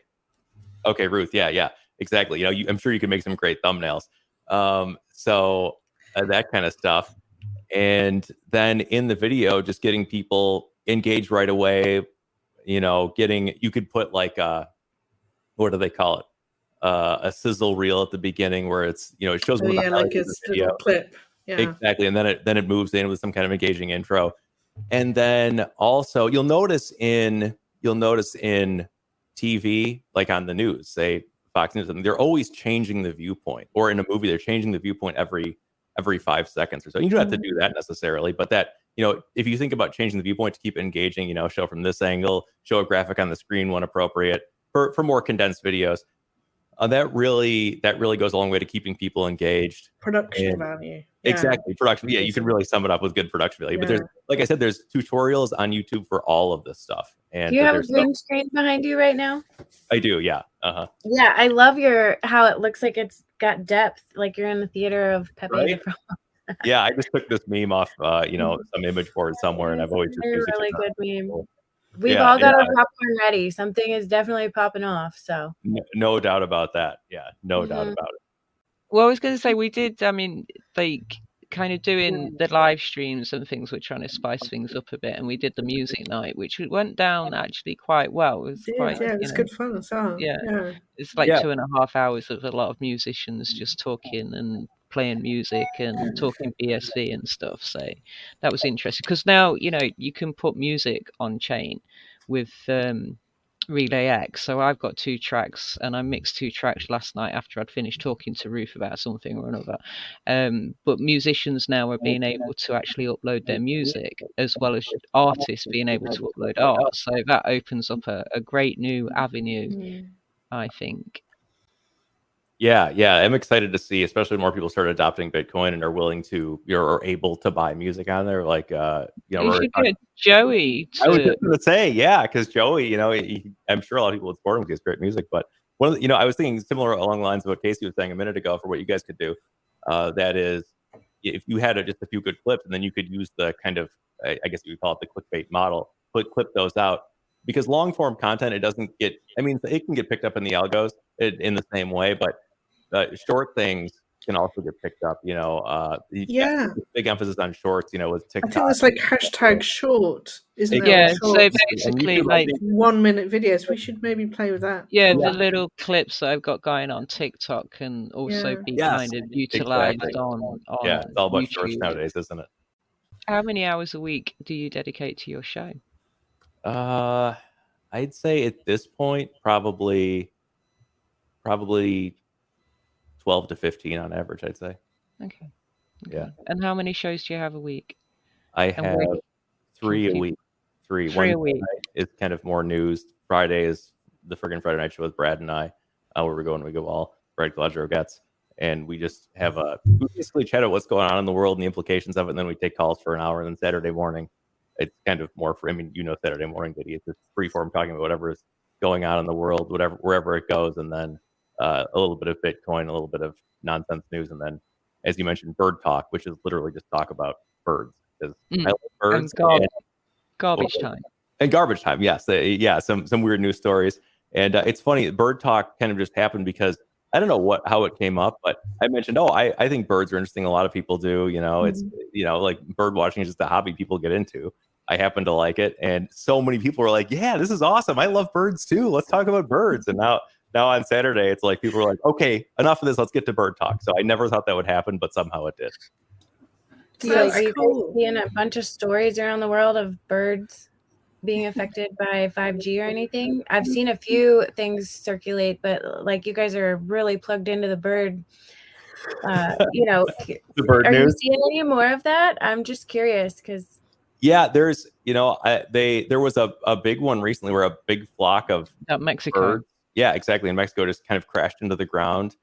B: Okay, Ruth. Yeah, exactly. I'm sure you can make some great thumbnails. So that kind of stuff. And then in the video, just getting people engaged right away. You could put like what do they call it? A sizzle reel at the beginning where it's it shows
D: like a little clip. Yeah,
B: exactly. And then it moves in with some kind of engaging intro. And then also you'll notice in TV, like on the news, say Fox News, they're always changing the viewpoint, or in a movie they're changing the viewpoint every 5 seconds or so. You don't have to do that necessarily, but that if you think about changing the viewpoint to keep it engaging, show from this angle, show a graphic on the screen when appropriate for more condensed videos. That really goes a long way to keeping people engaged.
D: Production value. Yeah.
B: Exactly. Production. Yeah, you can really sum it up with good production value. But like I said, there's tutorials on YouTube for all of this stuff. And
E: do you have a green screen behind you right now?
B: I do, yeah. Uh-huh.
E: Yeah, I love how it looks like it's got depth, like you're in the theater of Pepe the Frog.
B: Yeah, I just took this meme off some image board somewhere, and I've always just used it.
E: Really good meme. We've all got our popcorn ready. Something is definitely popping off. So
B: no doubt about that. Yeah, no doubt about it.
C: Well, I was going to say we did. I mean, like kind of doing the live streams and things. We're trying to spice things up a bit, and we did the music night, which went down actually quite well. It was
D: good fun as well.
C: Yeah. It's like 2.5 hours of a lot of musicians just talking and playing music and talking BSV and stuff. So that was interesting because now you can put music on chain with Relay X. So I've got 2 tracks, and I mixed 2 tracks last night after I'd finished talking to Ruth about something or another. But musicians now are being able to actually upload their music, as well as artists being able to upload art. So that opens up a great new avenue, I think.
B: Yeah, I'm excited to see, especially when more people start adopting Bitcoin and are willing to, or able to buy music on there. Like,
C: you should get Joey.
B: I was just going to say, because Joey, I'm sure a lot of people would support him because he has great music. But one of the, I was thinking similar along the lines of what Casey was saying a minute ago for what you guys could do. That is, if you had just a few good clips, and then you could use the kind of, I guess you would call it the clickbait model, clip those out. Because long form content, it doesn't get, it can get picked up in the algos in the same way, but short things can also get picked up, big emphasis on shorts, with TikTok.
D: I think it's like hashtag short, isn't it?
C: Yeah, so basically like
D: 1 minute videos. We should maybe play with that.
C: Yeah, the little clips that I've got going on TikTok can also be kind of utilized on
B: it's all about
C: YouTube.
B: shorts nowadays, isn't it?
C: How many hours a week do you dedicate to your show?
B: I'd say at this point, probably 12 to 15 on average, I'd say.
C: Okay.
B: Yeah.
C: And how many shows do you have a week?
B: I have 3 a week. Three a week. Is kind of more news. Friday is the friggin' Friday night show with Brad and I, where we go all Brad Gladro gets. And we just have we basically chat about what's going on in the world and the implications of it, and then we take calls for an hour, and then Saturday morning, it's kind of more for, Saturday morning video. It's just free form talking about whatever is going on in the world, wherever it goes, and then a little bit of Bitcoin, a little bit of nonsense news, and then, as you mentioned, bird talk, which is literally just talk about birds. Because I love birds.
C: And garbage time.
B: And garbage time, yes. Some weird news stories. And it's funny, bird talk kind of just happened because I don't know how it came up, but I mentioned, I think birds are interesting. A lot of people do, it's, like bird watching is just a hobby people get into. I happen to like it. And so many people were like, yeah, this is awesome. I love birds too. Let's talk about birds. And now on Saturday, it's like people are like, okay, enough of this. Let's get to bird talk. So I never thought that would happen, but somehow it did.
E: So are you guys seeing a bunch of stories around the world of birds being affected by 5G or anything? I've seen a few things circulate, but like you guys are really plugged into the bird.
B: The bird
E: are
B: news.
E: You seeing any more of that? I'm just curious because.
B: Yeah, there's, there was a big one recently where a big flock of
C: Mexico.
B: Birds, yeah, exactly. In Mexico, just kind of crashed into the ground,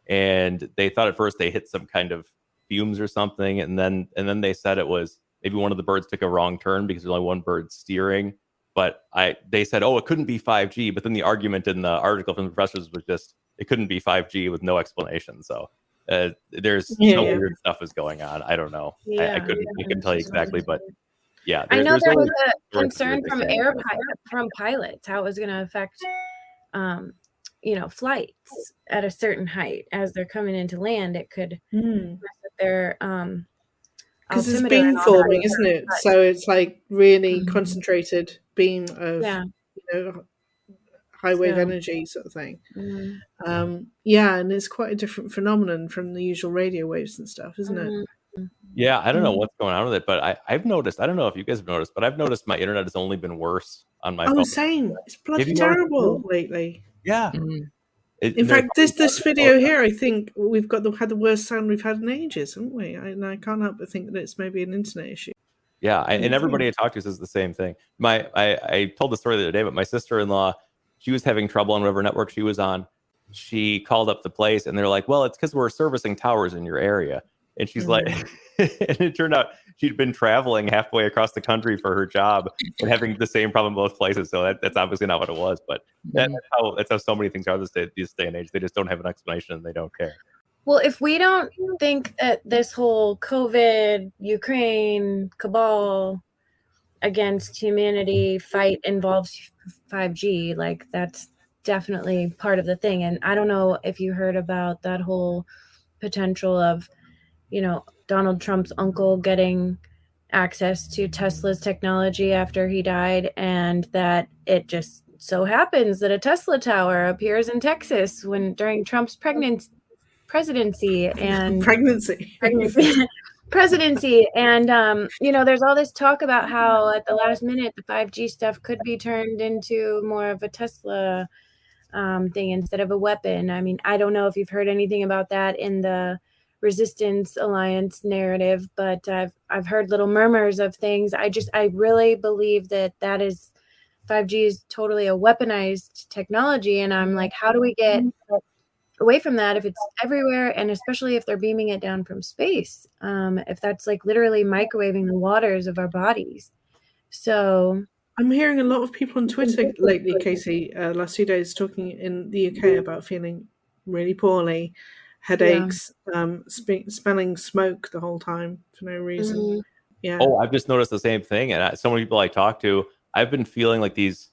B: and they thought at first they hit some kind of fumes or something, and then they said it was maybe one of the birds took a wrong turn because there's only one bird steering. But they said, oh, it couldn't be 5G. But then the argument in the article from the professors was just it couldn't be 5G with no explanation. So there's weird stuff is going on. I don't know. I couldn't tell you exactly, but yeah.
E: I know there was a concern from pilots how it was going to affect, flights at a certain height as they're coming into land. It could mess with their
D: because it's beamforming, isn't it? So it's like really concentrated beam of high wave energy sort of thing. And it's quite a different phenomenon from the usual radio waves and stuff, isn't it?
B: Yeah, I don't know what's going on with it, but I've noticed, I don't know if you guys have noticed, but I've noticed my internet has only been worse on my phone.
D: Oh, same. It's bloody terrible lately.
B: Yeah.
D: In fact, this video here, I think we've had the worst sound we've had in ages, haven't we? And I can't help but think that it's maybe an internet issue.
B: Yeah, and everybody I talk to says the same thing. I told the story the other day, but my sister-in-law, she was having trouble on whatever network she was on. She called up the place, and they're like, well, it's because we're servicing towers in your area. And she's like, and it turned out she'd been traveling halfway across the country for her job and having the same problem in both places. So that's obviously not what it was. But that's how so many things are this day and age. They just don't have an explanation and they don't care.
E: Well, if we don't think that this whole COVID, Ukraine cabal against humanity fight involves 5G, like that's definitely part of the thing. And I don't know if you heard about that whole potential of, Donald Trump's uncle getting access to Tesla's technology after he died, and that it just so happens that a Tesla tower appears in Texas during Trump's presidency and presidency. And there's all this talk about how at the last minute the 5G stuff could be turned into more of a Tesla thing instead of a weapon. I mean, I don't know if you've heard anything about that in the Resistance Alliance narrative, but I've heard little murmurs of things. I really believe that is 5G is totally a weaponized technology, and I'm like, how do we get away from that if it's everywhere, and especially if they're beaming it down from space, if that's like literally microwaving the waters of our bodies. So
D: I'm hearing a lot of people on Twitter lately, Casey, last 2 days talking in the UK about feeling really poorly, headaches, smelling smoke the whole time for no reason. Yeah.
B: Oh, I've just noticed the same thing. And so many people I talk to, I've been feeling like these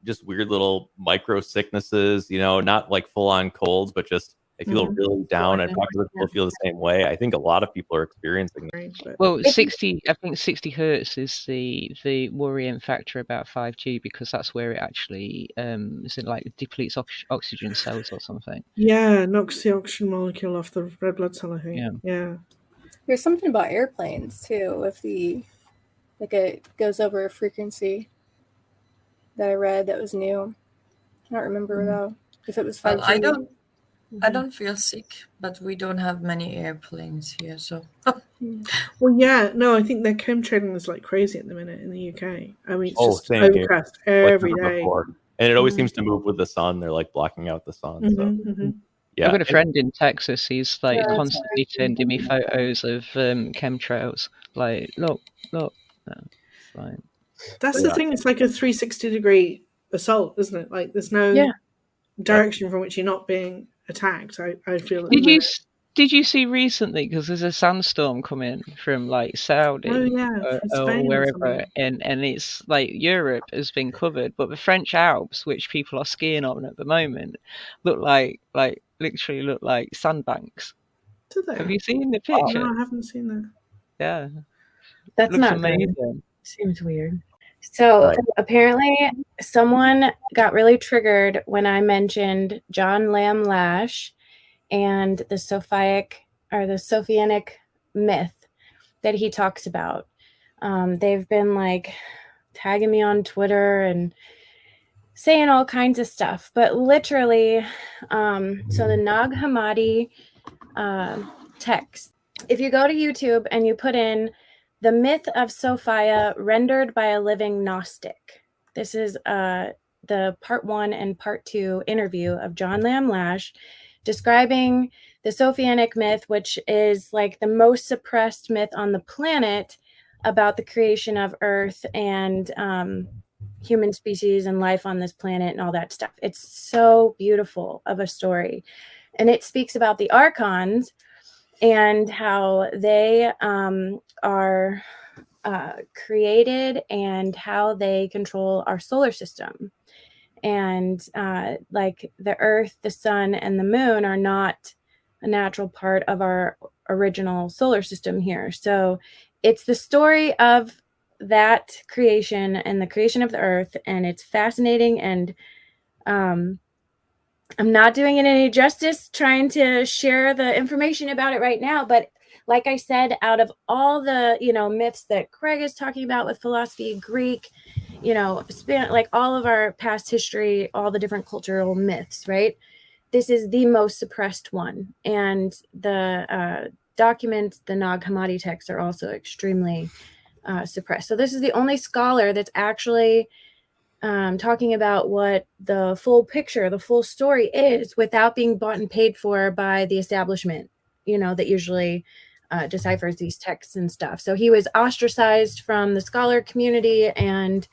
B: just weird little micro sicknesses, not like full on colds, but just I feel really down. And probably people feel the same way. I think a lot of people are experiencing it.
C: Well, 60 hertz is the worrying factor about 5G, because that's where it actually depletes oxygen cells or something.
D: Yeah, knocks the oxygen molecule off the red blood cell, I think. Yeah.
G: There's something about airplanes too, if it goes over a frequency that I read that was new. I don't remember though if it was 5G.
F: Well, I don't feel sick, but we don't have many airplanes here, so.
D: Well, yeah, no, I think their chemtrailing is like crazy at the minute in the UK. I mean, it's just overcast every day.
B: And it always seems to move with the sun. They're like blocking out the sun. Yeah.
C: I've got a friend in Texas. He's constantly sending me photos of chemtrails. Like, look. No, fine.
D: That's the thing. It's like a 360-degree assault, isn't it? Like, there's no direction from which you're not being attacked. I feel.
C: Did you see recently, because there's a sandstorm coming from like Saudi or wherever, and it's like Europe has been covered, but the French Alps, which people are skiing on at the moment, literally look like sandbanks.
D: Do they?
C: Have you seen the picture?
D: No, I haven't seen that.
C: Yeah,
E: that's not amazing. Good. Seems weird. So apparently someone got really triggered when I mentioned John Lamb Lash and the Sophianic myth that he talks about. They've been like tagging me on Twitter and saying all kinds of stuff, but literally, so the Nag Hammadi text, if you go to YouTube and you put in the myth of Sophia rendered by a living Gnostic, this is the part 1 and part 2 interview of John Lamb Lash describing the Sophianic myth, which is like the most suppressed myth on the planet about the creation of Earth and human species and life on this planet and all that stuff. It's so beautiful of a story. And it speaks about the archons and how they are created and how they control our solar system. And like the Earth, the sun, and the moon are not a natural part of our original solar system here. So it's the story of that creation and the creation of the Earth, and it's fascinating. And I'm not doing it any justice trying to share the information about it right now, but like I said, out of all the, you know, myths that Craig is talking about with philosophy, Greek, you know, like all of our past history, all the different cultural myths, right? This is the most suppressed one. And the documents, the Nag Hammadi texts are also extremely suppressed. So this is the only scholar that's actually talking about what the full picture, the full story is without being bought and paid for by the establishment, you know, that usually deciphers these texts and stuff. So he was ostracized from the scholar community. And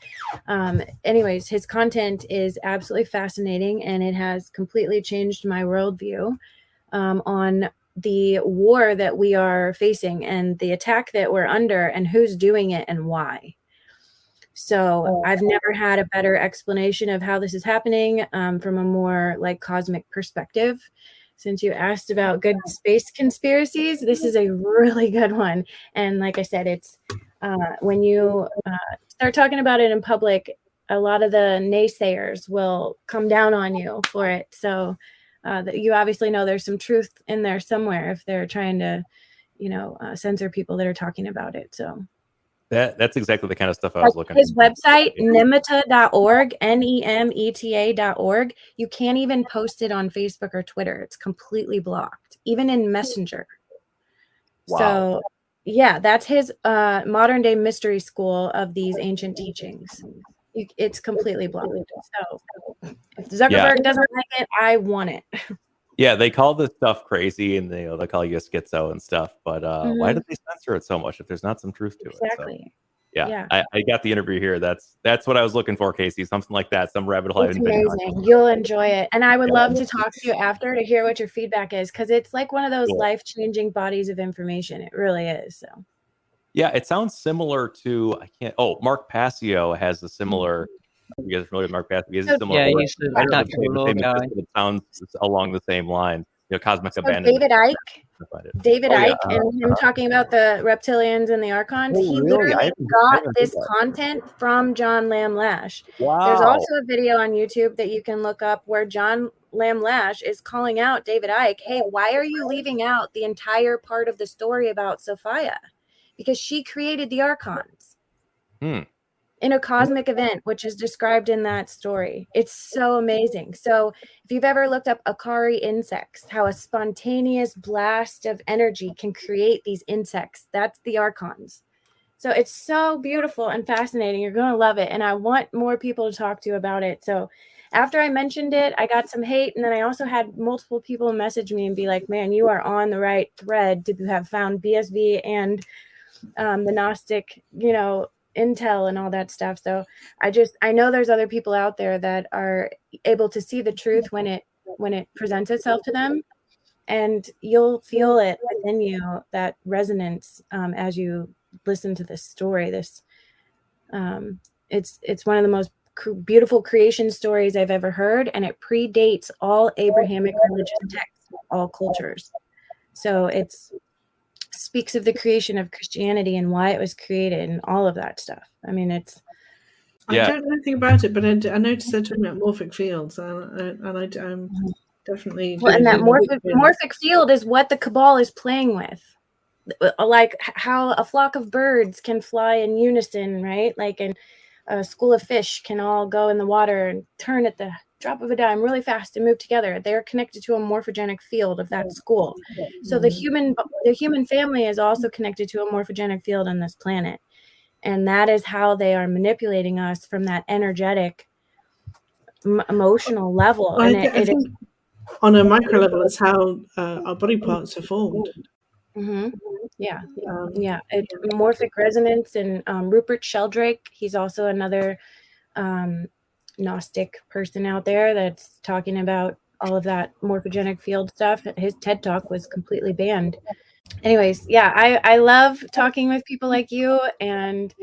E: anyways, his content is absolutely fascinating, and it has completely changed my worldview on the war that we are facing and the attack that we're under and who's doing it and why. So I've never had a better explanation of how this is happening from a more like cosmic perspective. Since you asked about good space conspiracies, this is a really good one. And like I said, it's when you start talking about it in public, a lot of the naysayers will come down on you for it. So you obviously know there's some truth in there somewhere if they're trying to, you know, censor people that are talking about it. So
B: that's exactly the kind of stuff I was looking
E: for. His website, nemeta.org, nemeta.org. You can't even post it on Facebook or Twitter. It's completely blocked, even in Messenger. Wow. So, yeah, that's his modern day mystery school of these ancient teachings. It's completely blocked. So, if Zuckerberg doesn't like it, I want it.
B: Yeah, they call this stuff crazy, and they call you a schizo and stuff. But why do they censor it so much if there's not some truth to it?
E: Exactly.
B: So, yeah. I got the interview here. That's what I was looking for, Casey. Something like that. Some rabbit hole.
E: It's amazing. You'll enjoy it, and I would love to talk to you after to hear what your feedback is, because it's like one of those life-changing bodies of information. It really is. So.
B: Yeah, it sounds similar to Mark Passio has a similar. You guys are familiar with Mark Passio? He has a similar.
C: Yeah, he's the natural law guy.
B: It sounds along the same line. You know, cosmic abandonment.
E: David Icke, and him talking about the reptilians and the archons. He literally got this content from John Lamb Lash. Wow. There's also a video on YouTube that you can look up where John Lamb Lash is calling out David Icke. Hey, why are you leaving out the entire part of the story about Sophia? Because she created the archons. In a cosmic event, which is described in that story. It's so amazing. So if you've ever looked up Akari insects, how a spontaneous blast of energy can create these insects, that's the archons. So it's so beautiful and fascinating. You're going to love it. And I want more people to talk to you about it. So after I mentioned it, I got some hate. And then I also had multiple people message me and be like, man, you are on the right thread to have found BSV and the Gnostic, you know, intel and all that stuff. So I know there's other people out there that are able to see the truth when it presents itself to them, and you'll feel it within you, that resonance as you listen to this story. This it's one of the most beautiful creation stories I've ever heard, and it predates all Abrahamic religious texts, all cultures. So it's speaks of the creation of Christianity and why it was created and all of that stuff. I mean, it's.
D: I don't know anything about it, but I noticed they're talking about morphic fields, and I'm definitely.
E: Well, and that morphic field is what the Cabal is playing with, like how a flock of birds can fly in unison, right? Like, and a school of fish can all go in the water and turn at the drop of a dime really fast and move together. They're connected to a morphogenic field of that school. So the human family is also connected to a morphogenic field on this planet. And that is how they are manipulating us from that energetic, emotional level.
D: I on a micro level, it's how our body parts are formed.
E: Mm-hmm. Yeah. Morphic resonance, and Rupert Sheldrake, he's also another Gnostic person out there that's talking about all of that morphogenic field stuff. His TED Talk was completely banned. Anyways, yeah, I love talking with people like you, and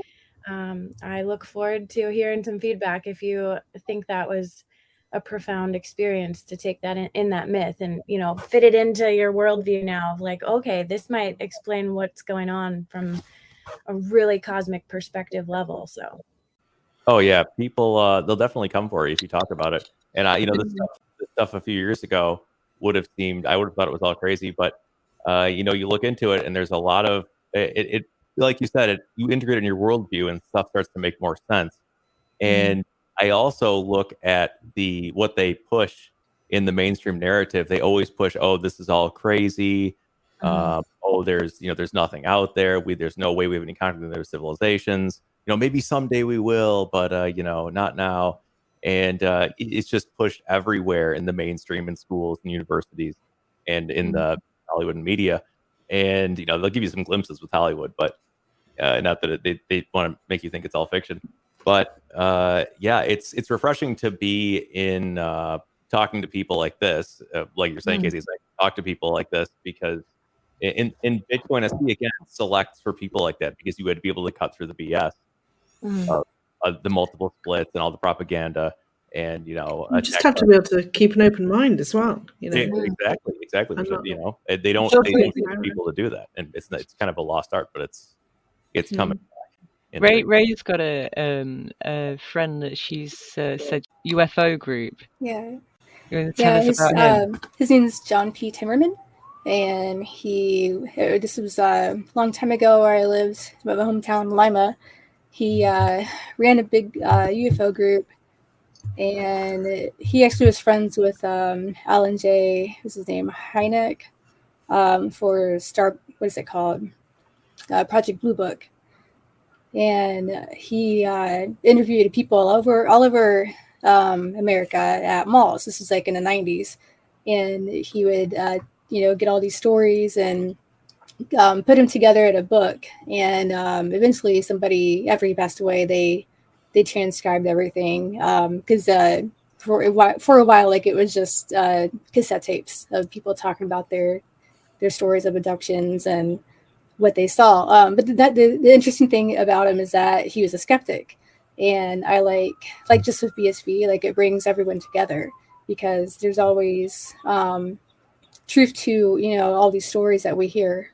E: I look forward to hearing some feedback if you think that was a profound experience to take that in that myth and, you know, fit it into your worldview now of like, okay, this might explain what's going on from a really cosmic perspective level. So
B: Oh yeah, people they'll definitely come for you if you talk about it. And this stuff a few years ago I would have thought it was all crazy, but you look into it and there's a lot of it like you said, you integrate it in your worldview and stuff starts to make more sense. And I also look at what they push in the mainstream narrative. They always push, oh, this is all crazy. There's nothing out there. There's no way we have any contact with other civilizations. Maybe someday we will, but not now. And it's just pushed everywhere in the mainstream, in schools and universities, and in the Hollywood and media. And they'll give you some glimpses with Hollywood, but not that they want to make you think it's all fiction. But it's refreshing to be in talking to people like this, like you're saying, Casey. Talk to people like this because in Bitcoin SV again selects for people like that because you would be able to cut through the BS of the multiple splits and all the propaganda, and
D: you just have to be able to keep an open mind as well.
B: Exactly. They don't teach people to do that, and it's kind of a lost art, but it's coming.
C: Ray's got a friend that she's said UFO group.
G: Yeah.
C: You want to tell us about him?
G: His name is John P. Timmerman, and this was a long time ago where I lived, my hometown, Lima. He ran a big UFO group, and he actually was friends with Alan J. What's his name? Hynek for what is it called? Project Blue Book. And he interviewed people all over America at malls. This was like in the 90s. And he would, get all these stories and put them together in a book. And eventually after he passed away, they transcribed everything. Because for a while, like it was just cassette tapes of people talking about their stories of abductions and what they saw. But the interesting thing about him is that he was a skeptic. And I like just with BSV, like it brings everyone together because there's always truth to, all these stories that we hear.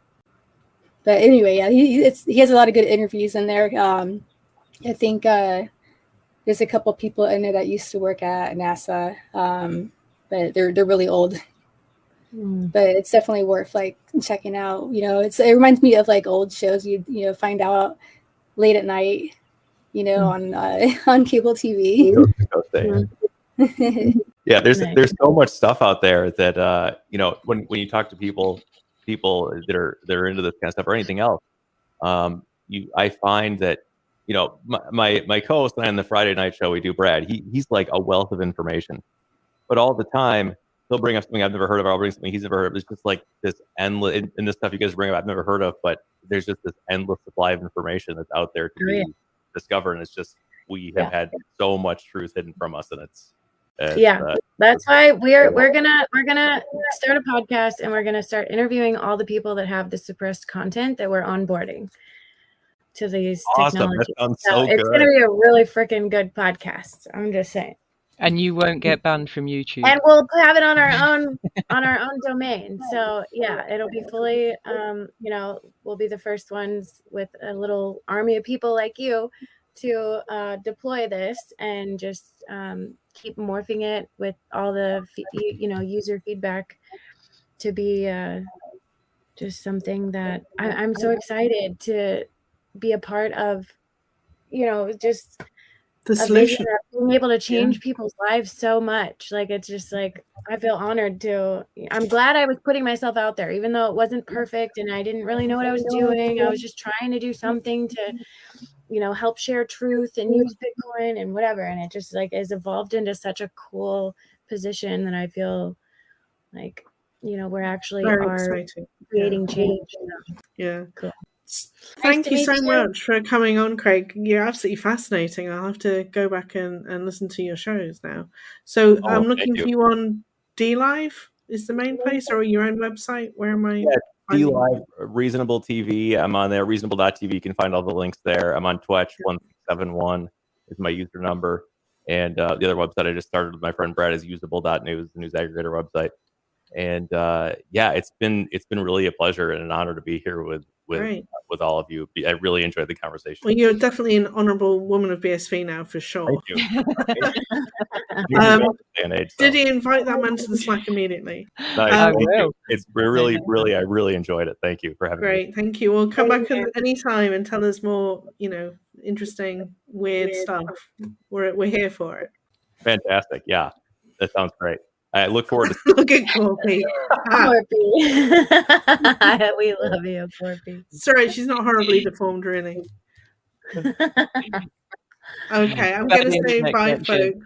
G: But anyway, yeah, he has a lot of good interviews in there. I think there's a couple people in there that used to work at NASA, but they're really old. But it's definitely worth like checking out. It reminds me of like old shows you find out late at night, on cable TV.
B: Yeah, there's so much stuff out there that when you talk to people that are into this kind of stuff or anything else, I find that my co-host and I on the Friday night show we do, Brad, he's like a wealth of information, but all the time he'll bring up something I've never heard of. I'll bring something he's never heard of. It's just like this endless, and this stuff you guys bring up I've never heard of, but there's just this endless supply of information that's out there to be discovered. And it's just, we have had so much truth hidden from us, and it's
E: that's why we're gonna start a podcast, and we're gonna start interviewing all the people that have the suppressed content that we're onboarding to these technologies.
B: That sounds so good.
E: It's gonna be a really freaking good podcast. I'm just saying.
C: And you won't get banned from YouTube.
E: And we'll have it on our own domain. So yeah, it'll be fully we'll be the first ones with a little army of people like you to deploy this and just keep morphing it with all the user feedback to be just something that I'm so excited to be a part of, just
D: the solution,
E: being able to change people's lives so much. Like, it's just like, I feel honored I'm glad I was putting myself out there, even though it wasn't perfect and I didn't really know what I was doing. I was just trying to do something to, help share truth and use Bitcoin and whatever. And it just like has evolved into such a cool position that I feel Like, you know, we're actually
D: Very
E: are
D: exciting.
E: creating change.
D: Yeah.
E: Cool.
D: Thank
E: to
D: you
E: meet
D: so
E: you.
D: much for coming on, Craig. You're absolutely fascinating. I'll have to go back and listen to your shows now. So I'm looking for you on DLive is the main place, or your own website? Where am I?
B: DLive, Reasonable TV. I'm on there. Reasonable.tv. You can find all the links there. I'm on Twitch. 1671 is my user number. And the other website I just started with my friend Brad is usable.news, the news aggregator website. And yeah, it's been really a pleasure and an honor to be here with all of you. I really enjoyed the conversation.
I: Well, you're definitely an honorable woman of BSV now, for sure.
B: Thank you.
J: Did he invite that man to the Slack immediately?
B: Nice.
C: I
B: Thank you.
C: will.
B: It's really, I really enjoyed it. Thank you for having me.
J: Great, thank you. Well, come back any time and tell us more, interesting, weird stuff. We're here for it.
B: Fantastic. Yeah, that sounds great. I look forward to
J: Look at Corpy.
E: Corpy. We love you, Corpy.
J: Sorry, she's not horribly deformed, really. Okay, I'm going to say bye, folks.